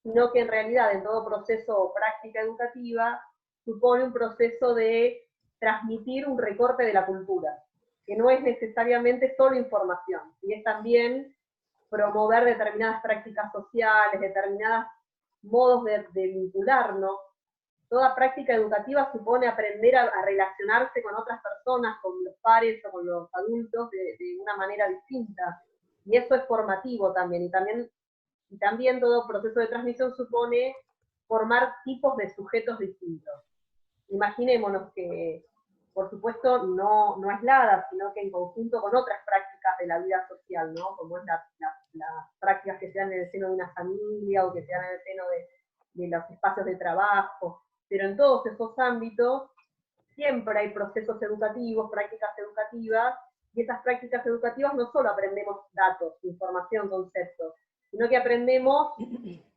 sino que en realidad en todo proceso o práctica educativa supone un proceso de transmitir un recorte de la cultura, que no es necesariamente solo información, y es también promover determinadas prácticas sociales, determinados modos de vincularnos. Toda práctica educativa supone aprender a relacionarse con otras personas, con los pares o con los adultos de una manera distinta, y eso es formativo también, y también todo proceso de transmisión supone formar tipos de sujetos distintos. Imaginémonos que, por supuesto, no aisladas, sino que en conjunto con otras prácticas de la vida social, ¿no? Como es las prácticas que se dan en el seno de una familia o que se dan en el seno de los espacios de trabajo. Pero en todos esos ámbitos siempre hay procesos educativos, prácticas educativas, y esas prácticas educativas no solo aprendemos datos, información, conceptos, sino que aprendemos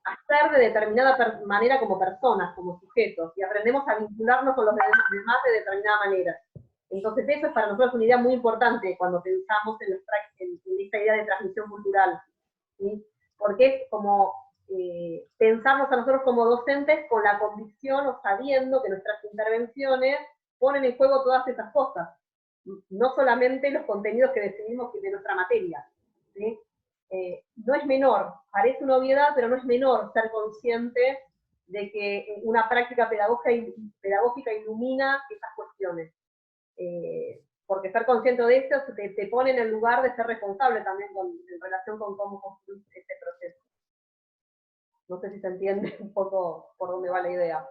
a ser de determinada manera como personas, como sujetos, y aprendemos a vincularnos con los demás de determinada manera. Entonces eso es para nosotros una idea muy importante cuando pensamos en esta idea de transmisión cultural, ¿sí? Porque es como pensarnos a nosotros como docentes con la convicción o sabiendo que nuestras intervenciones ponen en juego todas esas cosas, no solamente los contenidos que decidimos de nuestra materia, ¿sí? No es menor, parece una obviedad, pero no es menor ser consciente de que una práctica pedagógica ilumina esas cuestiones. Porque ser consciente de esto te pone en el lugar de ser responsable también en relación con cómo construir este proceso. No sé si se entiende un poco por dónde va la idea.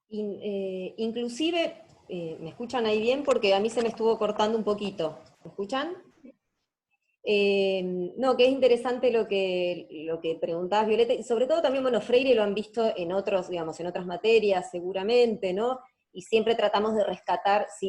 Inclusive, ¿me escuchan ahí bien? Porque a mí se me estuvo cortando un poquito. ¿Me escuchan? No, que es interesante lo que preguntabas, Violeta, y sobre todo también, bueno, Freire lo han visto en otros, digamos, en otras materias, seguramente, ¿no? Y siempre tratamos de rescatar, si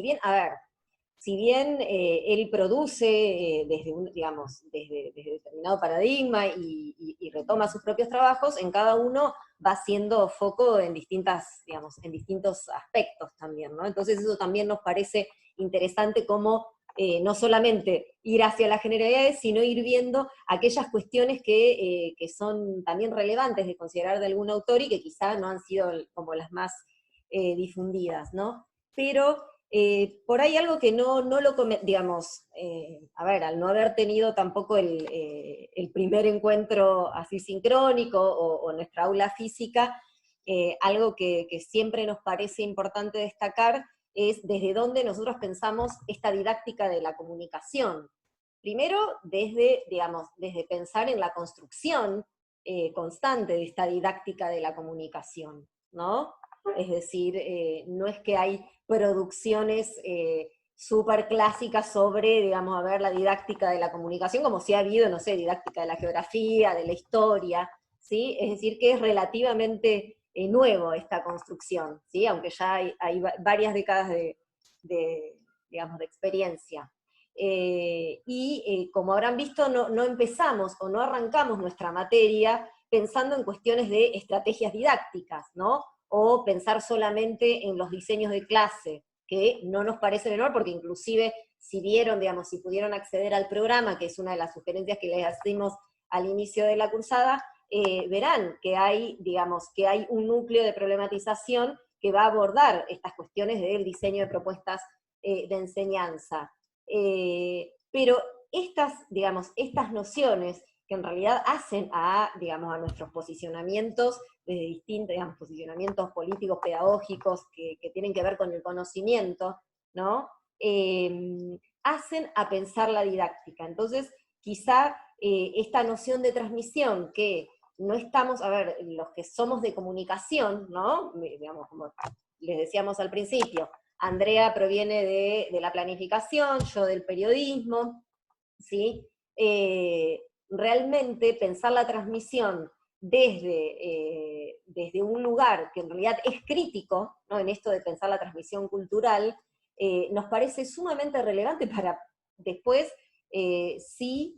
bien él produce desde determinado paradigma y retoma sus propios trabajos, en cada uno va haciendo foco en distintos aspectos también, ¿no? Entonces eso también nos parece interesante como no solamente ir hacia las generalidades, sino ir viendo aquellas cuestiones que son también relevantes de considerar de algún autor y que quizá no han sido como las más difundidas, ¿no? Pero por ahí algo que no lo digamos, al no haber tenido tampoco el primer encuentro así sincrónico o nuestra aula física, algo que siempre nos parece importante destacar es desde dónde nosotros pensamos esta didáctica de la comunicación. Primero, desde pensar en la construcción constante de esta didáctica de la comunicación, ¿no? Es decir, no es que hay producciones súper clásicas sobre, la didáctica de la comunicación, como si ha habido, no sé, didáctica de la geografía, de la historia, ¿sí? Es decir, que es relativamente nuevo esta construcción, ¿sí? Aunque ya hay varias décadas digamos, de experiencia. Como habrán visto, no empezamos o no arrancamos nuestra materia pensando en cuestiones de estrategias didácticas, ¿no? O pensar solamente en los diseños de clase, que no nos parece menor, porque inclusive si vieron, digamos, si pudieron acceder al programa, que es una de las sugerencias que les hacemos al inicio de la cursada, verán que hay, digamos, que hay un núcleo de problematización que va a abordar estas cuestiones del diseño de propuestas de enseñanza. Pero digamos, estas nociones que en realidad hacen digamos, a nuestros posicionamientos, desde distintos, digamos, posicionamientos políticos, pedagógicos, que tienen que ver con el conocimiento, ¿no? Hacen a pensar la didáctica. Entonces, quizá esta noción de transmisión que no estamos, a ver, los que somos de comunicación, ¿no? Digamos, como les decíamos al principio, Andrea proviene de la planificación, yo del periodismo, ¿sí? Realmente pensar la transmisión desde un lugar que en realidad es crítico, ¿no? En esto de pensar la transmisión cultural, nos parece sumamente relevante para después sí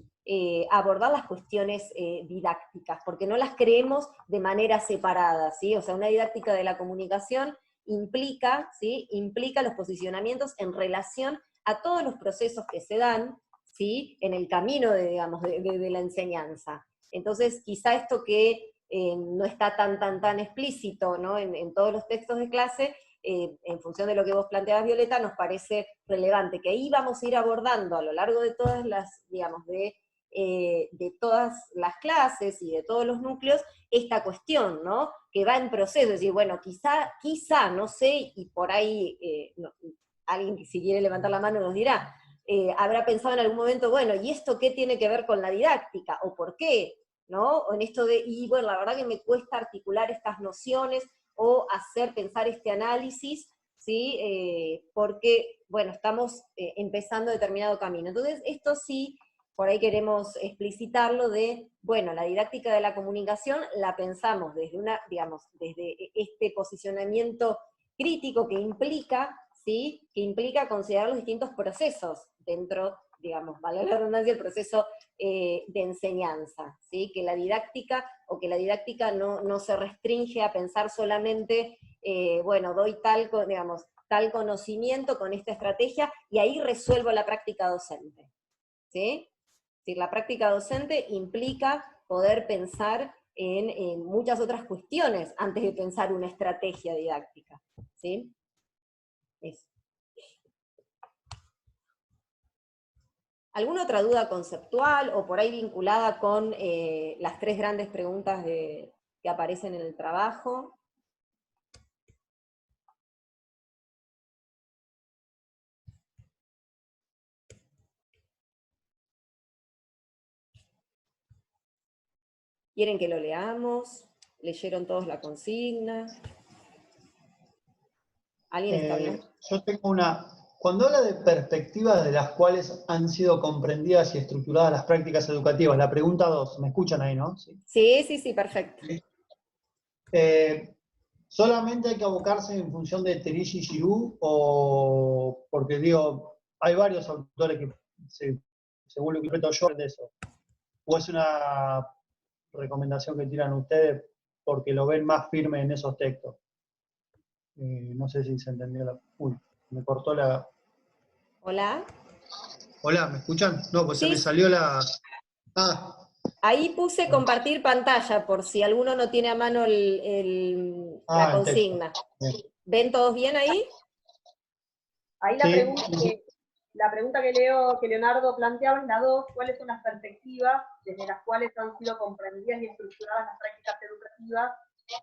abordar las cuestiones didácticas, porque no las creemos de manera separada, ¿sí? O sea, una didáctica de la comunicación implica, ¿sí? Implica los posicionamientos en relación a todos los procesos que se dan, ¿sí? En el camino digamos, de la enseñanza. Entonces, quizá esto que no está tan explícito, ¿no? en todos los textos de clase, en función de lo que vos planteabas, Violeta, nos parece relevante, que ahí vamos a ir abordando a lo largo de todas las, digamos, de todas las clases y de todos los núcleos, esta cuestión, ¿no? Que va en proceso, es decir, bueno, quizá, no sé, y por ahí alguien que si quiere levantar la mano nos dirá, habrá pensado en algún momento, bueno, ¿y esto qué tiene que ver con la didáctica? ¿O por qué? ¿No? O en esto y bueno, la verdad que me cuesta articular estas nociones, o hacer pensar este análisis, ¿sí? Porque, bueno, estamos empezando determinado camino. Entonces, esto sí, por ahí queremos explicitarlo de, bueno, la didáctica de la comunicación la pensamos desde desde este posicionamiento crítico que implica, ¿sí? Que implica considerar los distintos procesos dentro, digamos, vale la redundancia, el proceso de enseñanza, ¿sí? Que la didáctica no se restringe a pensar solamente, bueno, doy tal conocimiento con esta estrategia y ahí resuelvo la práctica docente, ¿sí? Es decir, la práctica docente implica poder pensar en muchas otras cuestiones antes de pensar una estrategia didáctica, ¿sí? Eso. ¿Alguna otra duda conceptual o por ahí vinculada con las tres grandes preguntas que aparecen en el trabajo? ¿Quieren que lo leamos? ¿Leyeron todos la consigna? ¿Alguien está hablando? Yo tengo cuando habla de perspectivas de las cuales han sido comprendidas y estructuradas las prácticas educativas, la pregunta 2, ¿me escuchan ahí, no? Sí, perfecto. ¿Solamente hay que abocarse en función de Terici y Giroux? O porque digo, hay varios autores que, según lo que interpreto yo, de eso. ¿O es una recomendación que tiran ustedes porque lo ven más firme en esos textos? No sé si se entendió Uy, me cortó la... ¿Hola? Hola, ¿me escuchan? No, pues Sí. se me salió la... Ahí puse compartir pantalla, por si alguno no tiene a mano la consigna. ¿Ven todos bien ahí? Ahí la pregunta que Leonardo planteaba es la 2, ¿cuáles son las perspectivas desde las cuales han sido comprendidas y estructuradas las prácticas educativas,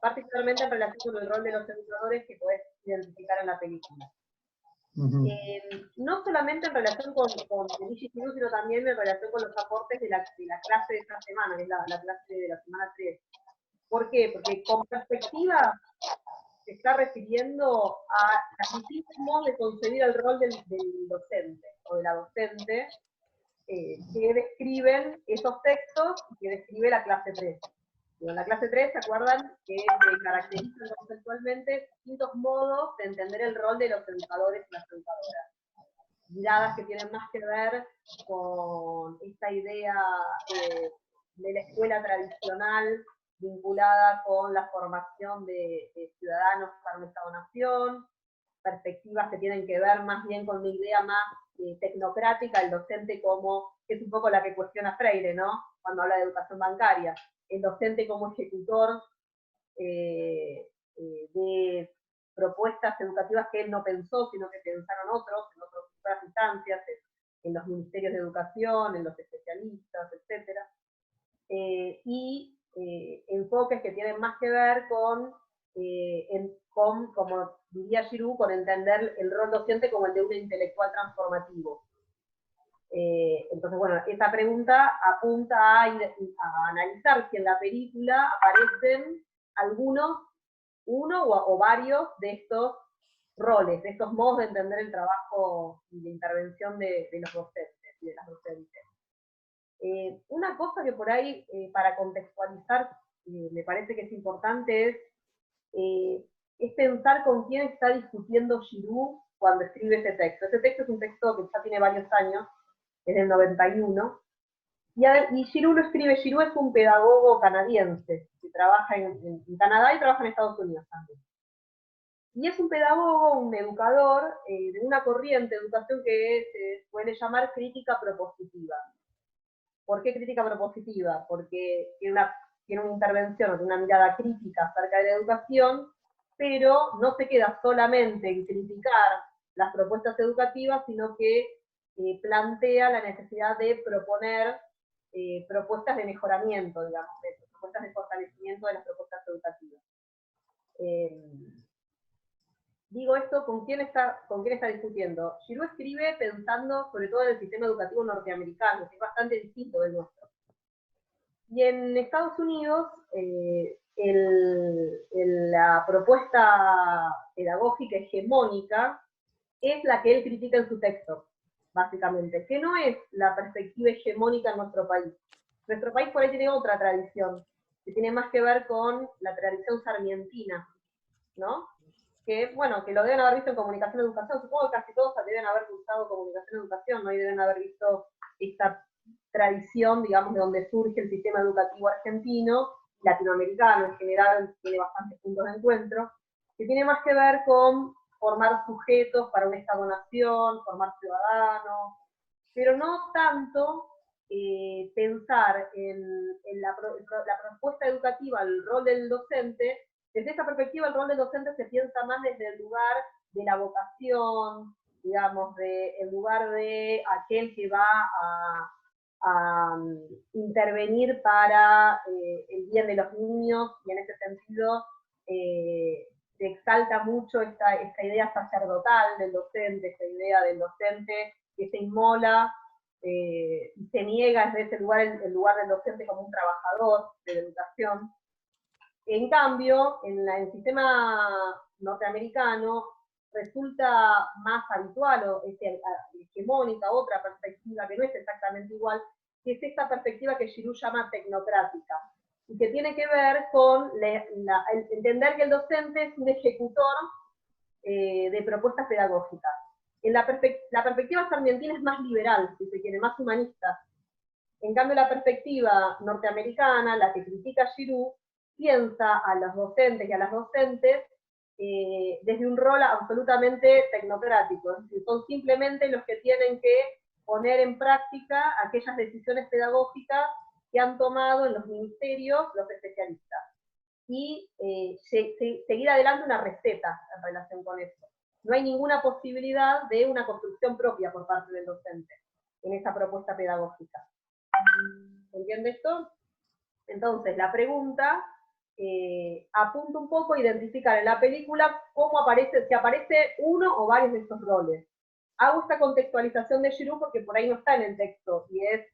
particularmente en relación con el rol de los educadores que podés identificar en la película? No solamente en relación con Terici y Giroux, sino también en relación con los aportes de la clase de esta semana, que es la clase de la semana 3. ¿Por qué? Porque con perspectiva se está refiriendo a los distintos modos de concebir el rol del docente o de la docente que describen esos textos y que describe la clase 3. En la clase 3, ¿se acuerdan que se caracterizan conceptualmente distintos modos de entender el rol de los educadores y las educadoras? Miradas que tienen más que ver con esta idea de la escuela tradicional vinculada con la formación de ciudadanos para un Estado-nación, perspectivas que tienen que ver más bien con una idea más tecnocrática, el docente como, que es un poco la que cuestiona Freire, ¿no? Cuando habla de educación bancaria, el docente como ejecutor de propuestas educativas que él no pensó, sino que pensaron otros, en otras instancias, en los ministerios de educación, en los especialistas, etc. Y enfoques que tienen más que ver con, como diría Giroux, con entender el rol docente como el de un intelectual transformativo. Entonces, bueno, esta pregunta apunta a analizar si en la película aparecen uno o varios de estos roles, de estos modos de entender el trabajo y de intervención de los docentes y de las docentes. Una cosa que por ahí, para contextualizar, me parece que es importante es pensar con quién está discutiendo Giroux cuando escribe ese texto. Ese texto es un texto que ya tiene varios años, es del 91, y Giroux lo escribe. Giroux es un pedagogo canadiense, que trabaja en Canadá y trabaja en Estados Unidos también. Y es un pedagogo, un educador, de una corriente de educación que se suele llamar crítica propositiva. ¿Por qué crítica propositiva? Porque tiene una intervención o una mirada crítica acerca de la educación, pero no se queda solamente en criticar las propuestas educativas, sino que plantea la necesidad de proponer propuestas de mejoramiento, digamos, propuestas de fortalecimiento de las propuestas educativas. Digo esto, ¿con quién está discutiendo? Giroux escribe pensando sobre todo en el sistema educativo norteamericano, que es bastante distinto del nuestro. Y en Estados Unidos, la propuesta pedagógica hegemónica es la que él critica en su texto, básicamente, que no es la perspectiva hegemónica en nuestro país. Nuestro país por ahí tiene otra tradición, que tiene más que ver con la tradición sarmientina, ¿no? Que, bueno, que lo deben haber visto en Comunicación y Educación, supongo que casi todos deben haber cursado Comunicación y Educación, ¿no? Y deben haber visto esta tradición, digamos, de donde surge el sistema educativo argentino, latinoamericano en general, tiene bastantes puntos de encuentro, que tiene más que ver con formar sujetos para un Estado-nación, formar ciudadanos, pero no tanto pensar en la propuesta educativa, el rol del docente. Desde esta perspectiva, el rol del docente se piensa más desde el lugar de la vocación, digamos, el lugar de aquel que va a intervenir para el bien de los niños, y en ese sentido se exalta mucho esta idea sacerdotal del docente, esta idea del docente que se inmola y se niega desde ese lugar, el lugar del docente como un trabajador de la educación. En cambio, en el sistema norteamericano resulta más habitual, o hegemónica, otra perspectiva que no es exactamente igual, que es esta perspectiva que Giroux llama tecnocrática, y que tiene que ver con entender que el docente es un ejecutor de propuestas pedagógicas. La perspectiva sarmientina es más liberal, si se quiere, más humanista. En cambio, la perspectiva norteamericana, la que critica Giroux, piensa a los docentes y a las docentes desde un rol absolutamente tecnocrático, es decir, son simplemente los que tienen que poner en práctica aquellas decisiones pedagógicas que han tomado en los ministerios los especialistas, y seguir adelante una receta en relación con eso. No hay ninguna posibilidad de una construcción propia por parte del docente en esa propuesta pedagógica. ¿Se entiende esto? Entonces, la pregunta apunta un poco a identificar en la película si aparece uno o varios de estos roles. Hago esta contextualización de Giroux porque por ahí no está en el texto, y es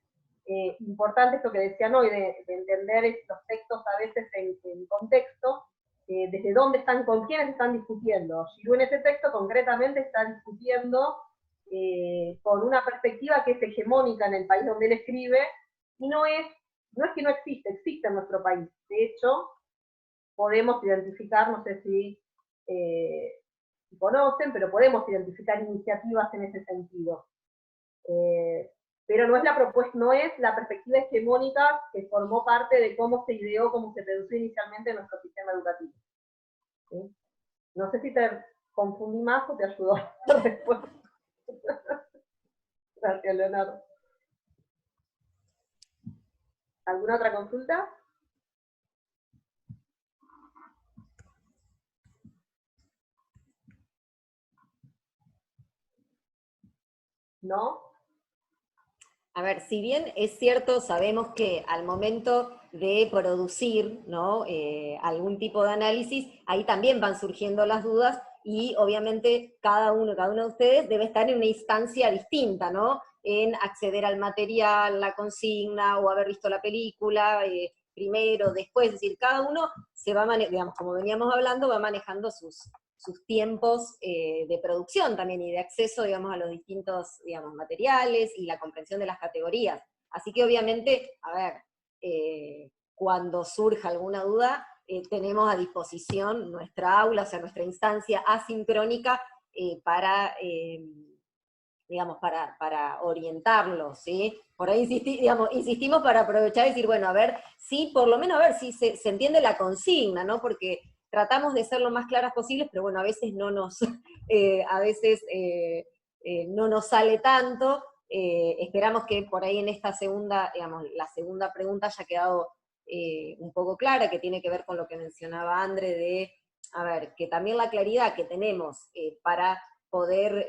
importante esto que decían hoy, de entender estos textos a veces en contexto, desde dónde están, con quiénes están discutiendo. Giroux en ese texto concretamente está discutiendo con una perspectiva que es hegemónica en el país donde él escribe, y no es no es que no existe, existe en nuestro país. De hecho, podemos identificar, no sé si conocen, pero podemos identificar iniciativas en ese sentido. Pero no es la propuesta, no es la perspectiva hegemónica que formó parte de cómo se ideó, cómo se pensó inicialmente en nuestro sistema educativo. ¿Sí? No sé si te confundí más o te ayudó después. Gracias, Leonardo. ¿Alguna otra consulta? ¿No? A ver, si bien es cierto, sabemos que al momento de producir, ¿no? Algún tipo de análisis, ahí también van surgiendo las dudas y obviamente cada uno de ustedes debe estar en una instancia distinta, ¿no? En acceder al material, la consigna, o haber visto la película, primero, después, es decir, cada uno se va, digamos, como veníamos hablando, va manejando sus tiempos de producción también y de acceso, digamos, a los distintos, digamos, materiales y la comprensión de las categorías. Así que obviamente, a ver, cuando surja alguna duda, tenemos a disposición nuestra aula, o sea, nuestra instancia asincrónica para, digamos, para orientarlos, ¿sí? Por ahí insistimos para aprovechar y decir, bueno, a ver, sí, por lo menos a ver si se entiende la consigna, ¿no? Porque tratamos de ser lo más claras posibles, pero bueno, a veces no nos, no nos sale tanto. Esperamos que por ahí en esta segunda, digamos, la segunda pregunta haya quedado un poco clara, que tiene que ver con lo que mencionaba André de, a ver, que también la claridad que tenemos para poder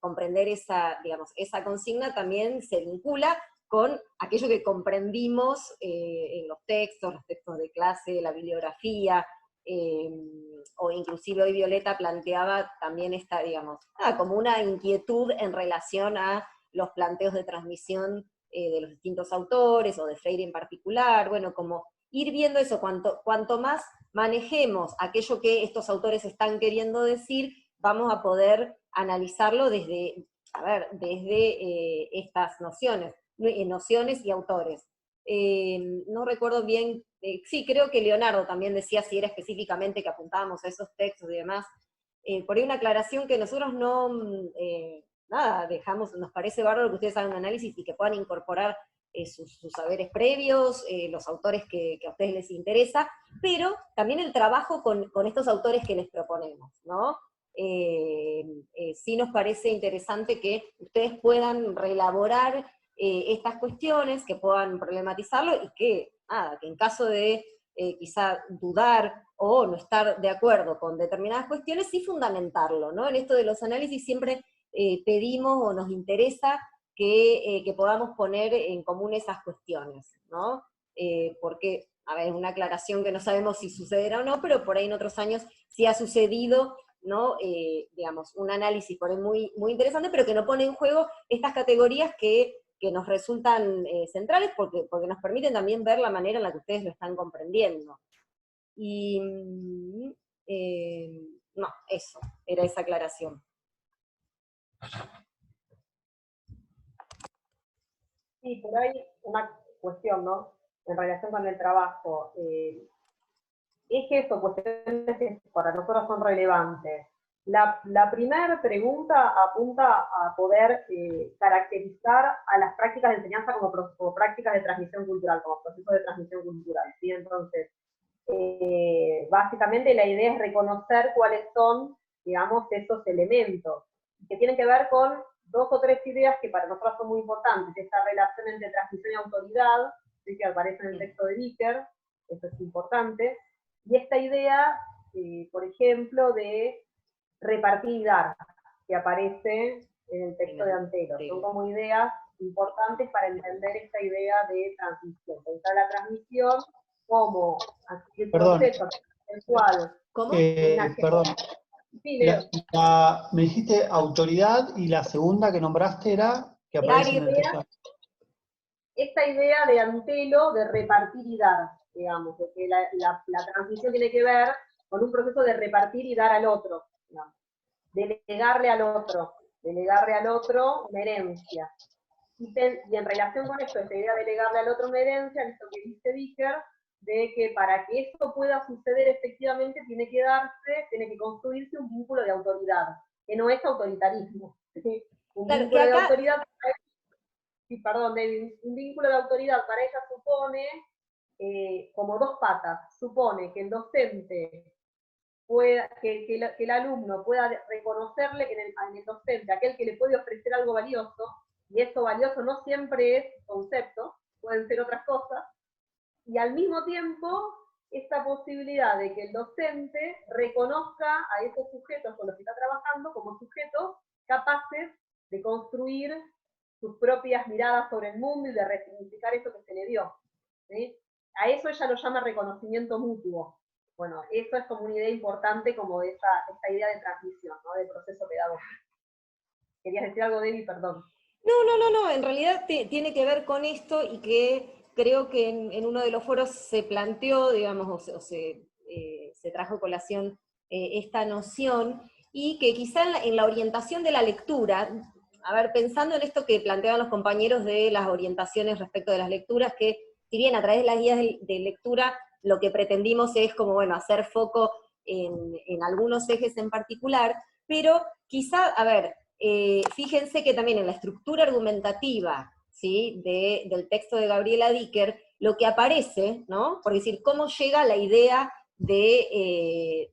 comprender esa, digamos, esa consigna también se vincula con aquello que comprendimos en los textos de clase, la bibliografía, o inclusive hoy Violeta planteaba también esta, digamos, como una inquietud en relación a los planteos de transmisión de los distintos autores, o de Freire en particular, bueno, como ir viendo eso, cuanto más manejemos aquello que estos autores están queriendo decir, vamos a poder analizarlo desde, a ver, desde estas nociones y autores. No recuerdo bien, sí, creo que Leonardo también decía si era específicamente que apuntábamos a esos textos y demás. Por ahí una aclaración que nosotros no, nada, dejamos, nos parece bárbaro que ustedes hagan un análisis y que puedan incorporar sus saberes previos, los autores que a ustedes les interesa, pero también el trabajo con estos autores que les proponemos, ¿no? Sí nos parece interesante que ustedes puedan reelaborar estas cuestiones, que puedan problematizarlo, y que, nada, que en caso de quizá dudar o no estar de acuerdo con determinadas cuestiones, sí fundamentarlo, ¿no? En esto de los análisis siempre pedimos o nos interesa que podamos poner en común esas cuestiones, ¿no? Porque, a ver, es una aclaración que no sabemos si sucederá o no, pero por ahí en otros años sí ha sucedido, ¿no? Digamos, un análisis por ahí muy, muy interesante, pero que no pone en juego estas categorías que nos resultan centrales, porque nos permiten también ver la manera en la que ustedes lo están comprendiendo. Y, no, eso, era esa aclaración. Sí, por ahí una cuestión, ¿no? En relación con el trabajo. Es que eso, cuestiones que para nosotros son relevantes. La primera pregunta apunta a poder caracterizar a las prácticas de enseñanza como prácticas de transmisión cultural, como procesos de transmisión cultural, ¿sí? Entonces, básicamente la idea es reconocer cuáles son, digamos, esos elementos, que tienen que ver con dos o tres ideas que para nosotros son muy importantes. Esta relación entre transmisión y autoridad, ¿sí? Que aparece en el texto de Vicker, eso es importante, y esta idea, por ejemplo, de repartir y dar, que aparece en el texto de Antelo. Son como ideas importantes para entender esta idea de transmisión. Pensar la transmisión como el proceso en el cual... ¿Cómo? Perdón. Sí, Me dijiste autoridad, y la segunda que nombraste era que aparece en el texto. Esta idea de Antelo de repartir y dar, digamos, de que la transmisión tiene que ver con un proceso de repartir y dar al otro, digamos. Delegarle al otro una herencia. Y en relación con esto, esta idea de legarle al otro una herencia, en esto que dice Dicker, de que para que esto pueda suceder efectivamente tiene que construirse un vínculo de autoridad, que no es autoritarismo. ¿Sí? Un Claro, vínculo que de acá- autoridad, sí, perdón, David, un vínculo de autoridad para ella supone como dos patas. Supone que el docente pueda, que el alumno pueda reconocerle en el docente aquel que le puede ofrecer algo valioso, y esto valioso no siempre es concepto, pueden ser otras cosas, y al mismo tiempo esta posibilidad de que el docente reconozca a esos sujetos con los que está trabajando como sujetos capaces de construir sus propias miradas sobre el mundo y de resignificar eso que se le dio. ¿Sí? A eso ella lo llama reconocimiento mutuo. Bueno, eso es como una idea importante como de esta idea de transmisión, ¿no? De proceso pedagógico. ¿Querías decir algo, Debbie? Perdón. No, en realidad tiene que ver con esto, y que creo que en uno de los foros se planteó, digamos, o se trajo a colación esta noción, y que quizá en la orientación de la lectura, a ver, pensando en esto que planteaban los compañeros de las orientaciones respecto de las lecturas, que si bien a través de las guías de lectura lo que pretendimos es como, bueno, hacer foco en algunos ejes en particular, pero quizá, a ver, fíjense que también en la estructura argumentativa, ¿sí?, del texto de Gabriela Dicker, lo que aparece, ¿no?, por decir, cómo llega la idea de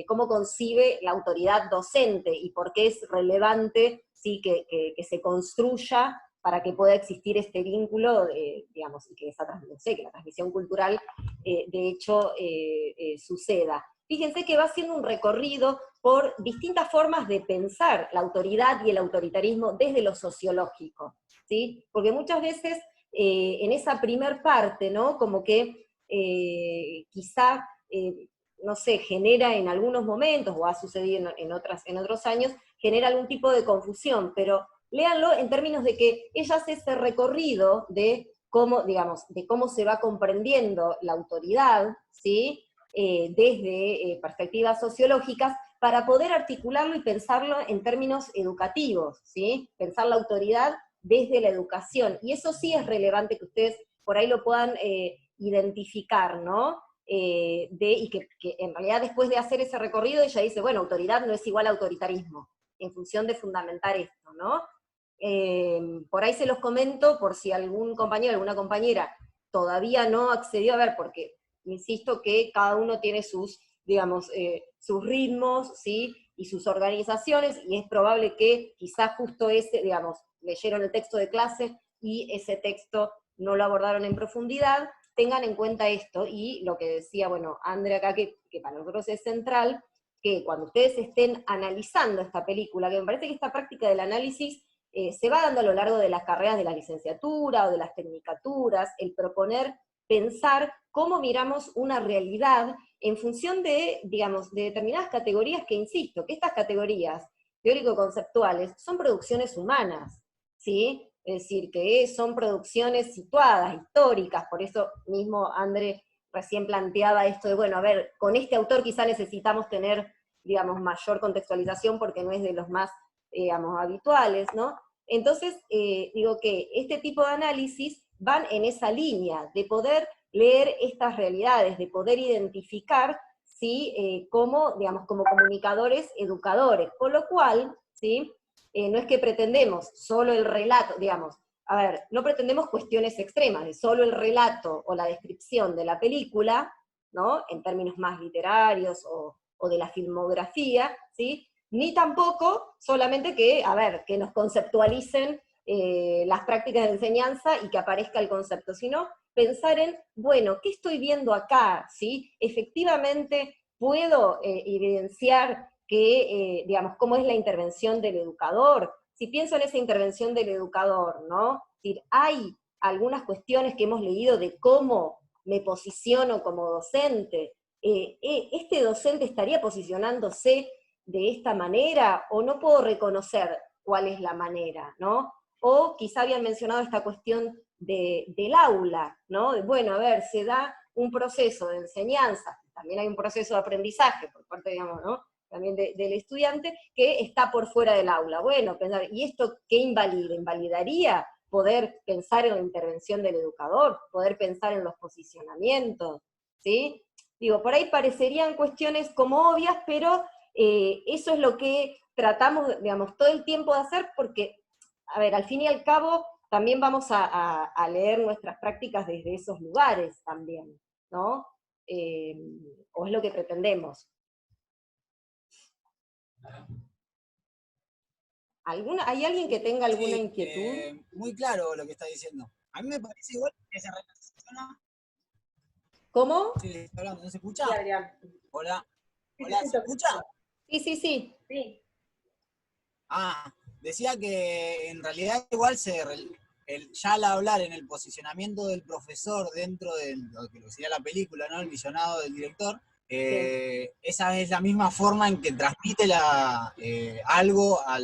cómo concibe la autoridad docente y por qué es relevante, ¿sí?, que se construya para que pueda existir este vínculo, digamos, y que que la transmisión cultural, de hecho, suceda. Fíjense que va haciendo un recorrido por distintas formas de pensar la autoridad y el autoritarismo desde lo sociológico, ¿sí? Porque muchas veces en esa primer parte, ¿no?, como que quizá, no sé, genera en algunos momentos, o ha sucedido en otros años, genera algún tipo de confusión, pero léanlo en términos de que ella hace ese recorrido de cómo, digamos, de cómo se va comprendiendo la autoridad, ¿sí?, desde perspectivas sociológicas, para poder articularlo y pensarlo en términos educativos, ¿sí? Pensar la autoridad desde la educación. Y eso sí es relevante que ustedes por ahí lo puedan identificar, ¿no? Y que en realidad después de hacer ese recorrido ella dice, bueno, autoridad no es igual a autoritarismo, en función de fundamentar esto, ¿no? Por ahí se los comento por si algún compañero, alguna compañera todavía no accedió a ver, porque insisto que cada uno tiene sus, digamos, sus ritmos, ¿sí?, y sus organizaciones, y es probable que quizás justo ese, digamos, leyeron el texto de clase y ese texto no lo abordaron en profundidad. Tengan en cuenta esto, y lo que decía, bueno, Andrea acá, que para nosotros es central, que cuando ustedes estén analizando esta película, que me parece que esta práctica del análisis se va dando a lo largo de las carreras de la licenciatura o de las tecnicaturas, el proponer, pensar cómo miramos una realidad en función de, digamos, de determinadas categorías que, insisto, que estas categorías teórico-conceptuales son producciones humanas, ¿sí? Es decir, que son producciones situadas, históricas, por eso mismo André recién planteaba esto de, bueno, a ver, con este autor quizá necesitamos tener, digamos, mayor contextualización porque no es de los más, digamos, habituales, ¿no? Entonces, digo que este tipo de análisis van en esa línea, de poder leer estas realidades, de poder identificar, ¿sí?, como, digamos, como comunicadores, educadores, con lo cual, ¿sí?, no es que pretendemos solo el relato, digamos, a ver, no pretendemos cuestiones extremas, de solo el relato o la descripción de la película, ¿no?, en términos más literarios o de la filmografía, ¿sí?, ni tampoco solamente que, a ver, que nos conceptualicen las prácticas de enseñanza y que aparezca el concepto, sino pensar en, bueno, ¿qué estoy viendo acá? ¿Sí? Efectivamente puedo evidenciar que, digamos, cómo es la intervención del educador. Si pienso en esa intervención del educador, ¿no? Es decir, hay algunas cuestiones que hemos leído de cómo me posiciono como docente. ¿Este docente estaría posicionándose de esta manera o no puedo reconocer cuál es la manera, ¿no? O quizá habían mencionado esta cuestión del aula, ¿no? Bueno, a ver, se da un proceso de enseñanza, también hay un proceso de aprendizaje por parte, digamos, ¿no?, también del estudiante, que está por fuera del aula. Bueno, pensar, ¿y esto qué invalida? ¿Invalidaría poder pensar en la intervención del educador, poder pensar en los posicionamientos, ¿sí? Digo, por ahí parecerían cuestiones como obvias, pero eso es lo que tratamos, digamos, todo el tiempo de hacer, porque, a ver, al fin y al cabo, también vamos a leer nuestras prácticas desde esos lugares también, ¿no? O es lo que pretendemos. ¿Hay alguien que tenga alguna inquietud? Muy claro lo que está diciendo. A mí me parece igual que se relaciona. ¿Cómo? Sí, estoy hablando, ¿no se escucha? Sí, Adrián. Hola. Sí, Hola, ¿se escucha? Sí, sí, sí. Sí. Ah, decía que en realidad igual ya al hablar en el posicionamiento del profesor dentro de lo que sería la película, ¿no? El visionado del director, esa es la misma forma en que transmite algo a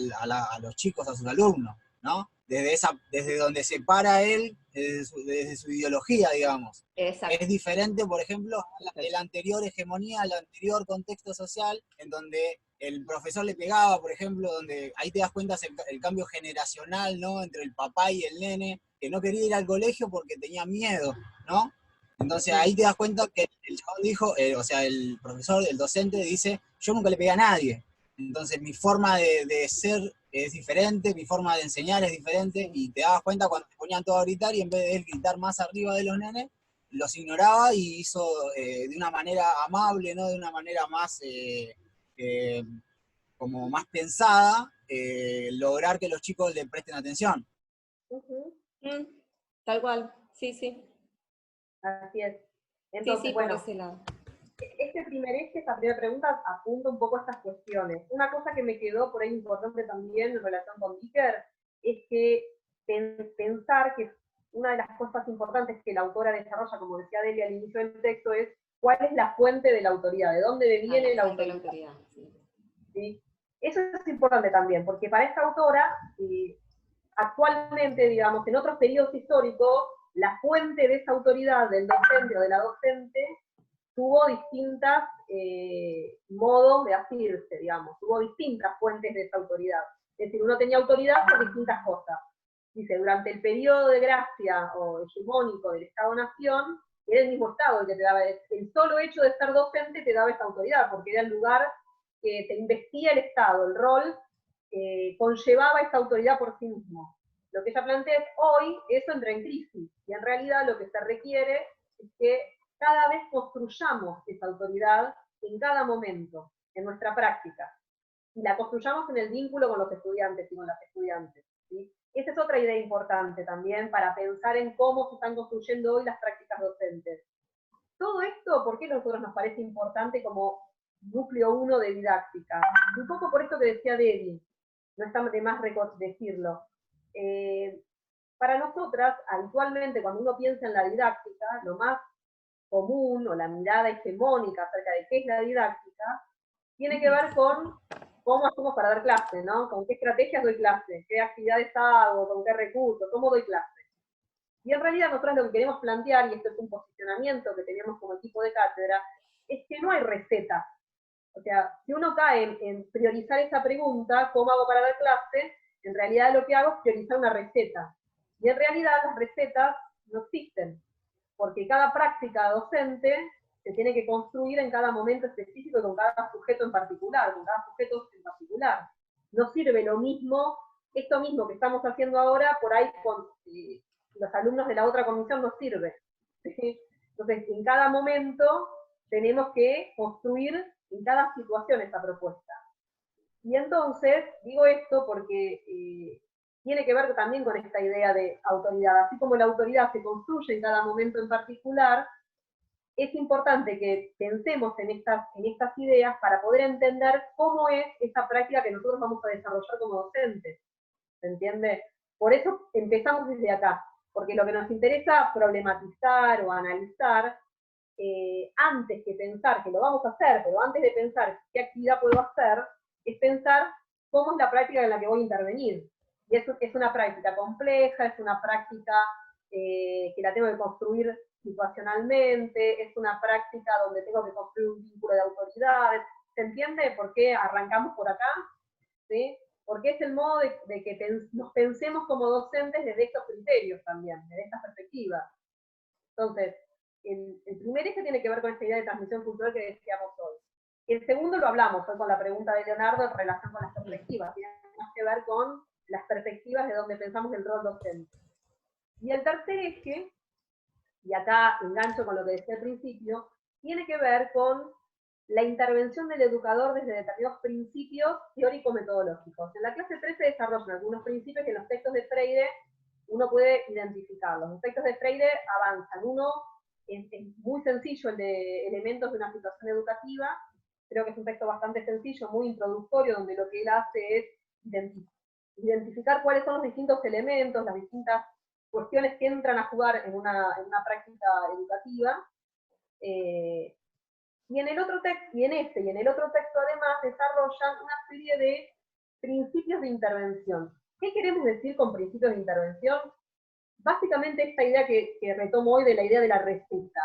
los chicos, a sus alumnos, ¿no? Desde donde se para él, desde su ideología, digamos. Exacto. Es diferente, por ejemplo, de la anterior hegemonía, al anterior contexto social, en donde el profesor le pegaba, por ejemplo, donde ahí te das cuenta el cambio generacional, ¿no? Entre el papá y el nene, que no quería ir al colegio porque tenía miedo, ¿no? Entonces ahí te das cuenta que el chabón dijo, o sea, el profesor, el docente dice, yo nunca le pegué a nadie. Entonces mi forma de ser es diferente, mi forma de enseñar es diferente, y te dabas cuenta cuando te ponían todo a gritar y en vez de él gritar más arriba de los nenes, los ignoraba y hizo de una manera amable, ¿no? De una manera más, como más pensada, lograr que los chicos le presten atención. Tal cual, sí, sí. Así es. Entonces, sí, bueno, por ese lado. Este primer eje, esta primera pregunta, apunta un poco a estas cuestiones. Una cosa que me quedó por ahí importante también en relación con Dicker, es que pensar que una de las cosas importantes que la autora desarrolla, como decía Delia al inicio del texto, es cuál es la fuente de la autoridad, de dónde viene la autoridad. ¿Sí? Eso es importante también, porque para esta autora, actualmente, digamos, en otros periodos históricos, la fuente de esa autoridad, del docente o de la docente, tuvo distintos modos de asirse, digamos, tuvo distintas fuentes de esa autoridad. Es decir, uno tenía autoridad por distintas cosas. Dice, durante el periodo de gracia o hegemónico del Estado-Nación, era el mismo Estado el que te daba, el solo hecho de ser docente te daba esa autoridad, porque era el lugar que te investía el Estado, el rol conllevaba esa autoridad por sí mismo. Lo que ella plantea es, hoy eso entra en crisis, y en realidad lo que se requiere es que cada vez construyamos esa autoridad en cada momento, en nuestra práctica, y la construyamos en el vínculo con los estudiantes y con las estudiantes, ¿sí? Esa es otra idea importante también para pensar en cómo se están construyendo hoy las prácticas docentes. Todo esto, ¿por qué a nosotros nos parece importante como núcleo 1 de didáctica? Un poco por esto que decía Debbie, no está de más decirlo. Para nosotras, habitualmente, cuando uno piensa en la didáctica, lo más común o la mirada hegemónica acerca de qué es la didáctica, tiene que ver con cómo hacemos para dar clase, ¿no? Con qué estrategias doy clase, qué actividades hago, con qué recursos, cómo doy clase. Y en realidad nosotros lo que queremos plantear, y esto es un posicionamiento que tenemos como equipo de cátedra, es que no hay receta. O sea, si uno cae en priorizar esa pregunta, ¿cómo hago para dar clase? En realidad lo que hago es priorizar una receta. Y en realidad las recetas no existen, porque cada práctica docente se tiene que construir en cada momento específico y con cada sujeto en particular, con cada sujeto en particular. No sirve lo mismo, esto mismo que estamos haciendo ahora, por ahí con los alumnos de la otra comisión no sirve. ¿Sí? Entonces, en cada momento tenemos que construir en cada situación esa propuesta. Y entonces, digo esto porque tiene que ver también con esta idea de autoridad. Así como la autoridad se construye en cada momento en particular, es importante que pensemos en estas ideas para poder entender cómo es esa práctica que nosotros vamos a desarrollar como docentes. ¿Se entiende? Por eso empezamos desde acá, porque lo que nos interesa problematizar o analizar, antes que pensar que lo vamos a hacer, pero antes de pensar qué actividad puedo hacer, es pensar cómo es la práctica en la que voy a intervenir. Y eso es una práctica compleja, es una práctica que la tengo que construir situacionalmente, es una práctica donde tengo que construir un vínculo de autoridades. ¿Se entiende por qué arrancamos por acá? ¿Sí? porque es el modo de que nos pensemos como docentes desde estos criterios también, desde estas perspectivas. Entonces, el primer eje tiene que ver con esta idea de transmisión cultural que decíamos hoy. El segundo lo hablamos, fue con la pregunta de Leonardo en relación con las perspectivas, tiene más que ver con las perspectivas de donde pensamos el rol docente. Y el tercer eje, y acá engancho con lo que decía al principio, tiene que ver con la intervención del educador desde determinados principios teórico-metodológicos. En la clase 3 se desarrollan algunos principios que en los textos de Freire uno puede identificarlos. Los textos de Freire avanzan. Uno es muy sencillo, el de elementos de una situación educativa. Creo que es un texto bastante sencillo, muy introductorio, donde lo que él hace es identificar cuáles son los distintos elementos, las distintas cuestiones que entran a jugar en una práctica educativa. Y en el otro texto, y en el otro texto además desarrollan una serie de principios de intervención. ¿Qué queremos decir con principios de intervención? Básicamente esta idea que retomo hoy de la idea de la receta.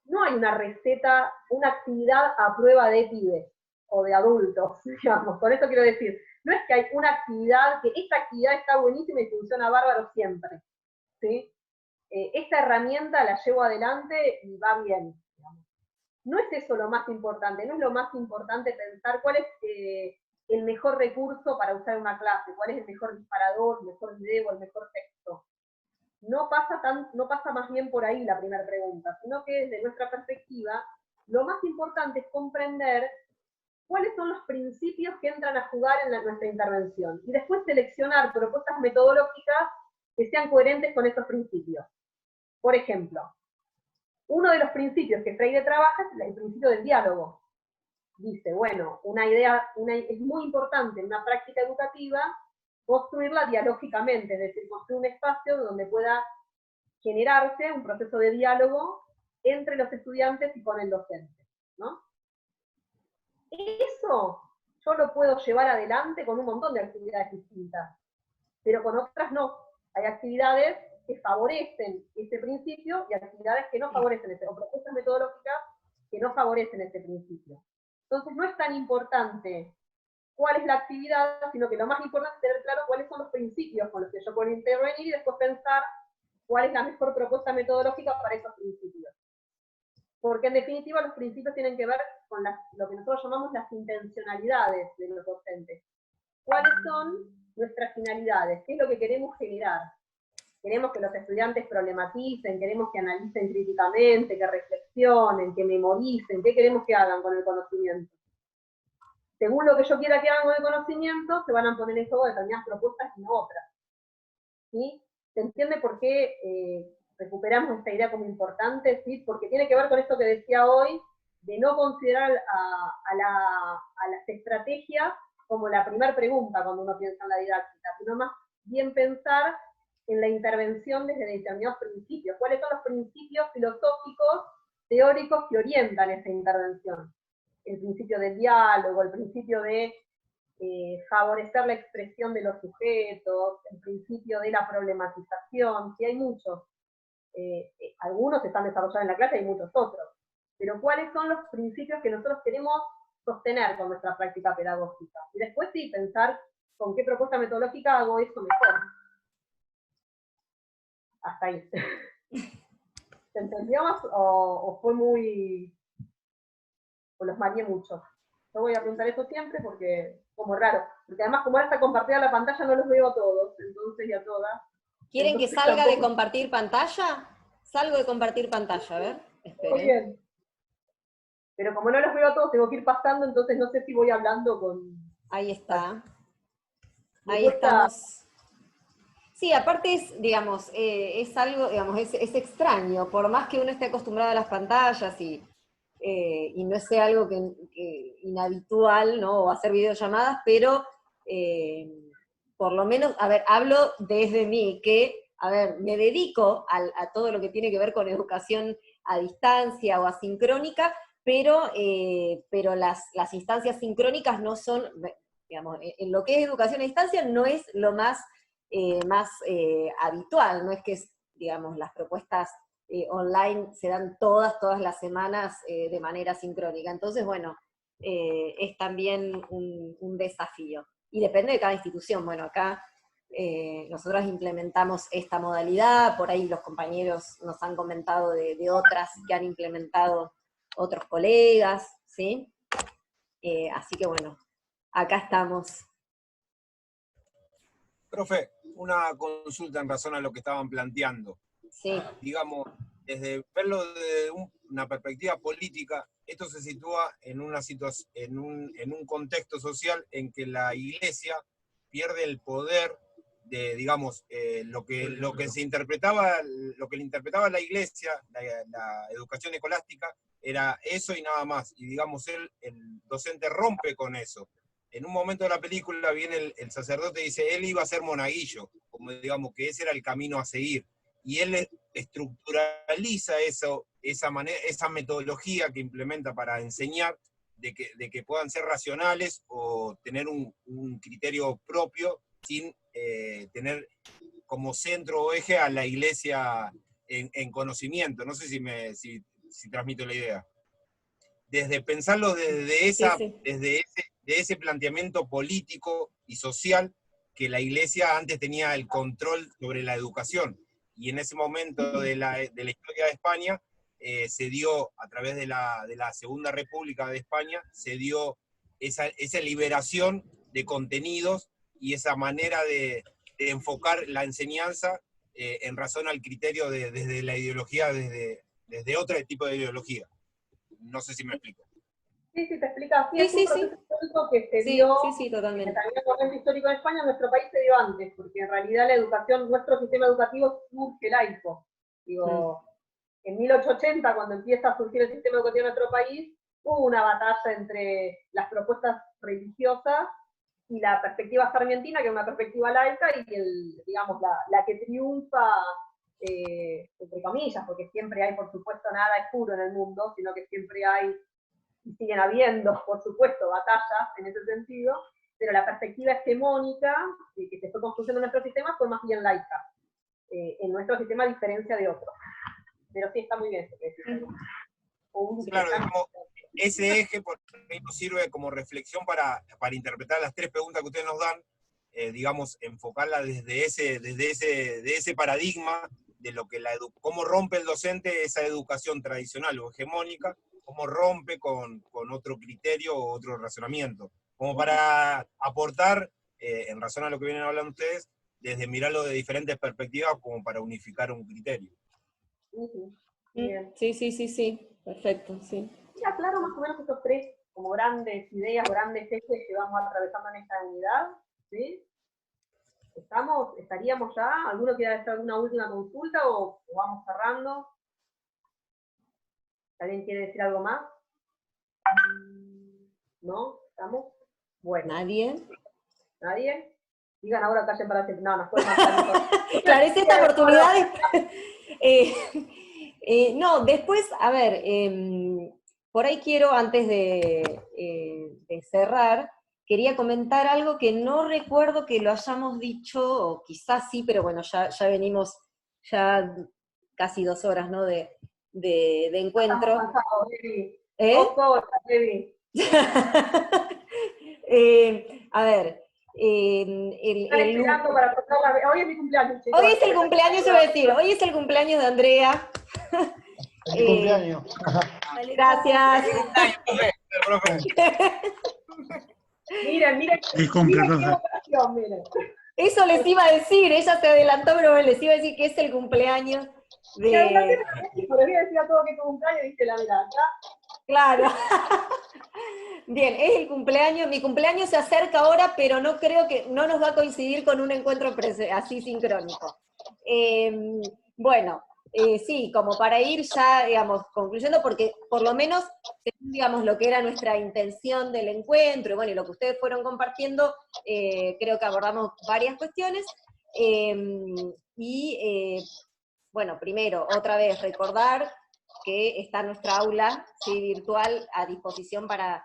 No hay una receta, una actividad a prueba de pibes o de adultos, digamos. Con esto quiero decir, no es que hay una actividad, que esta actividad está buenísima y funciona bárbaro siempre, ¿sí? Esta herramienta la llevo adelante y va bien, digamos. No es eso lo más importante, no es lo más importante pensar cuál es el mejor recurso para usar en una clase, cuál es el mejor disparador, el mejor video, el mejor texto. No pasa más bien por ahí la primera pregunta, sino que desde nuestra perspectiva, lo más importante es comprender cuáles son los principios que entran a jugar en nuestra intervención, y después seleccionar propuestas metodológicas que sean coherentes con esos principios. Por ejemplo, uno de los principios que Freire trabaja es el principio del diálogo. Dice, bueno, es muy importante en una práctica educativa construirla dialógicamente, es decir, construir un espacio donde pueda generarse un proceso de diálogo entre los estudiantes y con el docente, ¿no? Eso yo lo puedo llevar adelante con un montón de actividades distintas, pero con otras no. Hay actividades que favorecen ese principio y actividades que no favorecen o propuestas metodológicas que no favorecen ese principio. Entonces no es tan importante cuál es la actividad, sino que lo más importante es tener claro cuáles son los principios con los que yo puedo intervenir y después pensar cuál es la mejor propuesta metodológica para esos principios. Porque en definitiva los principios tienen que ver con lo que nosotros llamamos las intencionalidades de los docentes. ¿Cuáles son nuestras finalidades? ¿Qué es lo que queremos generar? Queremos que los estudiantes problematicen, queremos que analicen críticamente, que reflexionen, que memoricen, ¿qué queremos que hagan con el conocimiento? Según lo que yo quiera que hagan con el conocimiento, se van a poner en juego determinadas propuestas y no otras. ¿Sí? ¿Se entiende por qué recuperamos esta idea como importante? ¿Sí? Porque tiene que ver con esto que decía hoy, de no considerar a las estrategias como la primera pregunta cuando uno piensa en la didáctica, sino más bien pensar en la intervención desde determinados principios. ¿Cuáles son los principios filosóficos, teóricos que orientan esa intervención? El principio del diálogo, el principio de favorecer la expresión de los sujetos, el principio de la problematización, sí hay muchos. Algunos se están desarrollando en la clase y muchos otros. Pero ¿cuáles son los principios que nosotros queremos sostener con nuestra práctica pedagógica? Y después sí, pensar con qué propuesta metodológica hago eso mejor. Hasta ahí. ¿Se entendió más o fue muy... o los mareé mucho? Yo voy a preguntar eso siempre porque como raro. Porque además como ahora está compartida la pantalla no los veo a todos, entonces y a todas. ¿Quieren entonces, que salga tampoco... de compartir pantalla? Salgo de compartir pantalla, a ver. Esperen. Muy bien. Pero como no los veo a todos, tengo que ir pasando, entonces no sé si voy hablando con... Ahí está. Ahí estamos. Sí, aparte es, digamos, es algo, digamos, es extraño, por más que uno esté acostumbrado a las pantallas y no sea algo que inhabitual, ¿no? O hacer videollamadas, pero por lo menos, a ver, hablo desde mí, que, a ver, me dedico a todo lo que tiene que ver con educación a distancia o asincrónica, pero las instancias sincrónicas no son, digamos, en lo que es educación a distancia no es lo más habitual, no es que, digamos, las propuestas online se dan todas las semanas de manera sincrónica. Entonces, bueno, es también un desafío. y depende de cada institución. Bueno, acá nosotros implementamos esta modalidad, por ahí los compañeros nos han comentado de otras que han implementado otros colegas, ¿sí? Así que bueno, acá estamos. Profe, una consulta en razón a lo que estaban planteando. Sí. Digamos, desde verlo desde una perspectiva política, esto se sitúa en una en un contexto social en que la Iglesia pierde el poder de, digamos, lo que le interpretaba la Iglesia, la educación escolástica, era eso y nada más. Y digamos, el docente rompe con eso. En un momento de la película viene el sacerdote y dice, él iba a ser monaguillo, como digamos que ese era el camino a seguir. Y él estructuraliza esa metodología que implementa para enseñar, de que puedan ser racionales o tener un criterio propio sin tener como centro o eje a la Iglesia en conocimiento. No sé si transmito la idea. Desde pensarlo desde ese planteamiento político y social, que la Iglesia antes tenía el control sobre la educación. Y en ese momento de la historia de España, se dio, a través de la Segunda República de España, se dio esa liberación de contenidos y esa manera de enfocar la enseñanza en razón al criterio desde la ideología, desde otro tipo de ideología. No sé si me explico. Sí, te explica. Sí, es un proceso histórico que se dio, totalmente. también el momento histórico en España, en nuestro país se dio antes, porque en realidad la educación, nuestro sistema educativo surge laico. Digo, en 1880, cuando empieza a surgir el sistema educativo en nuestro país, hubo una batalla entre las propuestas religiosas y la perspectiva sarmientina, que es una perspectiva laica, y digamos, la que triunfa, entre comillas, porque siempre hay, por supuesto, nada es puro en el mundo, sino que siempre hay, y siguen habiendo, por supuesto, batallas en ese sentido, pero la perspectiva hegemónica que se fue construyendo en nuestro sistema fue más bien laica, en nuestro sistema a diferencia de otros. Pero sí está muy bien. Claro, digamos, ese eje por ahí nos sirve como reflexión para interpretar las tres preguntas que ustedes nos dan, digamos, enfocarla desde ese paradigma de lo que cómo rompe el docente esa educación tradicional o hegemónica, cómo rompe con otro criterio o otro razonamiento, como para aportar, en razón a lo que vienen hablando ustedes, desde mirarlo de diferentes perspectivas como para unificar un criterio. Sí, perfecto, sí. Ya claro más o menos estos tres como grandes ideas, grandes ejes que vamos atravesando en esta unidad, ¿sí? ¿Estaríamos ya? ¿Alguno quiere hacer alguna última consulta o vamos cerrando? ¿Alguien quiere decir algo más? ¿No? ¿Estamos? Bueno. ¿Nadie? ¿Nadie? Digan ahora, callen para siempre. No, nos pueden mandar. Claro, es esta oportunidad. No, después, a ver, por ahí quiero, antes de cerrar, quería comentar algo que no recuerdo que lo hayamos dicho, o quizás sí, pero bueno, ya venimos ya casi 2 horas, ¿no?, de encuentro. Estamos cansados, Debbie. ¿Eh? 2 horas, Debbie. A ver, Están esperando para tocar hoy es mi cumpleaños, chicos. Hoy es el cumpleaños, yo voy a decir, hoy es el cumpleaños de Andrea. Feliz cumpleaños. Gracias. Miren qué vocación, miren. Eso les iba a decir, ella se adelantó, pero les iba a decir que es el cumpleaños de... Pero les decía todo que tu cumpleaños, dice la verdad. Claro. Bien, es el cumpleaños, mi cumpleaños se acerca ahora, pero no creo que, no nos va a coincidir con un encuentro así sincrónico. Bueno, sí, como para ir ya, digamos, concluyendo, porque por lo menos, digamos, lo que era nuestra intención del encuentro, y bueno, y lo que ustedes fueron compartiendo, creo que abordamos varias cuestiones, bueno, primero, otra vez, recordar que está nuestra aula, ¿sí?, virtual a disposición para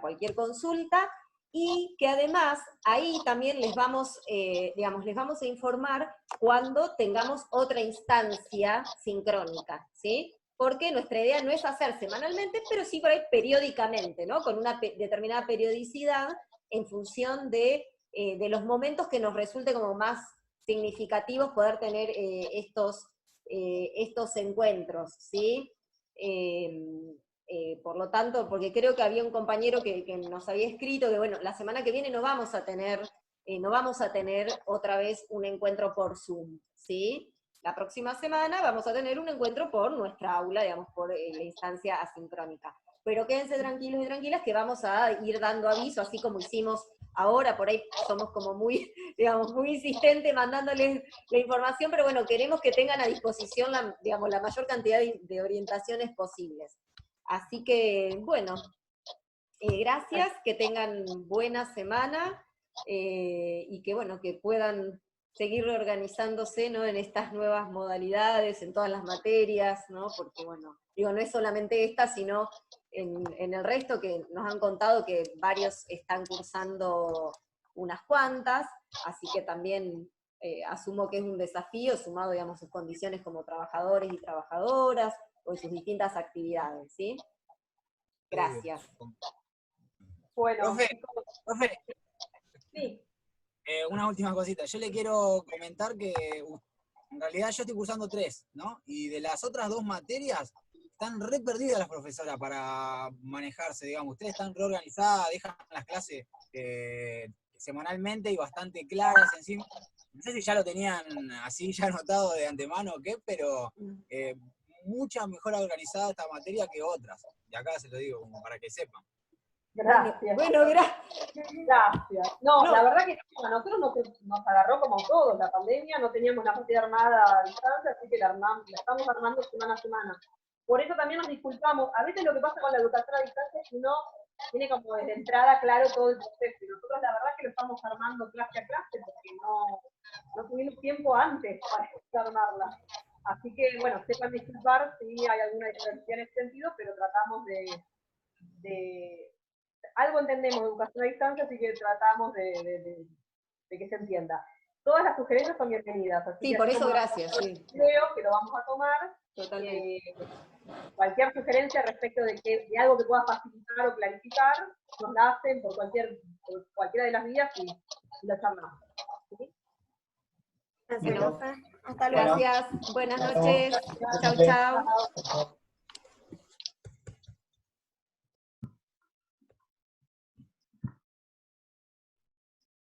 cualquier consulta, y que además ahí también les vamos a informar cuando tengamos otra instancia sincrónica, ¿sí? Porque nuestra idea no es hacer semanalmente, pero sí por ahí periódicamente, ¿no? Con una determinada periodicidad, en función de los momentos que nos resulte como más significativos poder tener estos encuentros, ¿sí? Por lo tanto, porque creo que había un compañero que nos había escrito que, bueno, la semana que viene no vamos a tener otra vez un encuentro por Zoom, ¿sí? La próxima semana vamos a tener un encuentro por nuestra aula, digamos, por la instancia asincrónica. Pero quédense tranquilos y tranquilas que vamos a ir dando aviso, así como hicimos ahora, por ahí somos como muy, digamos, muy insistentes mandándoles la información, pero bueno, queremos que tengan a disposición la mayor cantidad de orientaciones posibles. Así que, bueno, gracias, que tengan buena semana, y que, bueno, que puedan seguir reorganizándose, ¿no?, en estas nuevas modalidades, en todas las materias, ¿no? Porque, bueno, digo, no es solamente esta, sino en el resto que nos han contado que varios están cursando unas cuantas, así que también asumo que es un desafío, sumado, digamos, sus condiciones como trabajadores y trabajadoras, o en sus distintas actividades, ¿sí? Gracias. Bueno, Profe, sí. Una última cosita. Yo le quiero comentar que en realidad yo estoy cursando 3, ¿no? Y de las otras 2 materias están re perdidas las profesoras para manejarse, digamos. Ustedes están reorganizadas, dejan las clases semanalmente y bastante claras encima. No sé si ya lo tenían así ya anotado de antemano o qué, pero mucha mejor organizada esta materia que otras. Y acá se lo digo como para que sepan. Gracias. Bueno, gracias. Gracias. No, la verdad que a nosotros nos agarró como todos la pandemia, no teníamos una partida armada a distancia, así que la estamos armando semana a semana. Por eso también nos disculpamos. A veces lo que pasa con la educación a distancia es que uno tiene como desde entrada claro todo el proceso. Y nosotros la verdad que lo estamos armando clase a clase porque no tuvimos tiempo antes para armarla. Así que, bueno, sepan disculpar si hay alguna diferencia en ese sentido, pero tratamos de algo entendemos de educación a distancia, así que tratamos de que se entienda. Todas las sugerencias son bienvenidas. Así Sí, que por eso gracias. Sí. Creo que lo vamos a tomar. Totalmente. Cualquier sugerencia respecto de algo que pueda facilitar o clarificar, nos la hacen por cualquiera de las vías y lo charlamos. ¿Sí? Gracias, Bueno, profe. Hasta luego. gracias. Buenas noches. Chau, chau.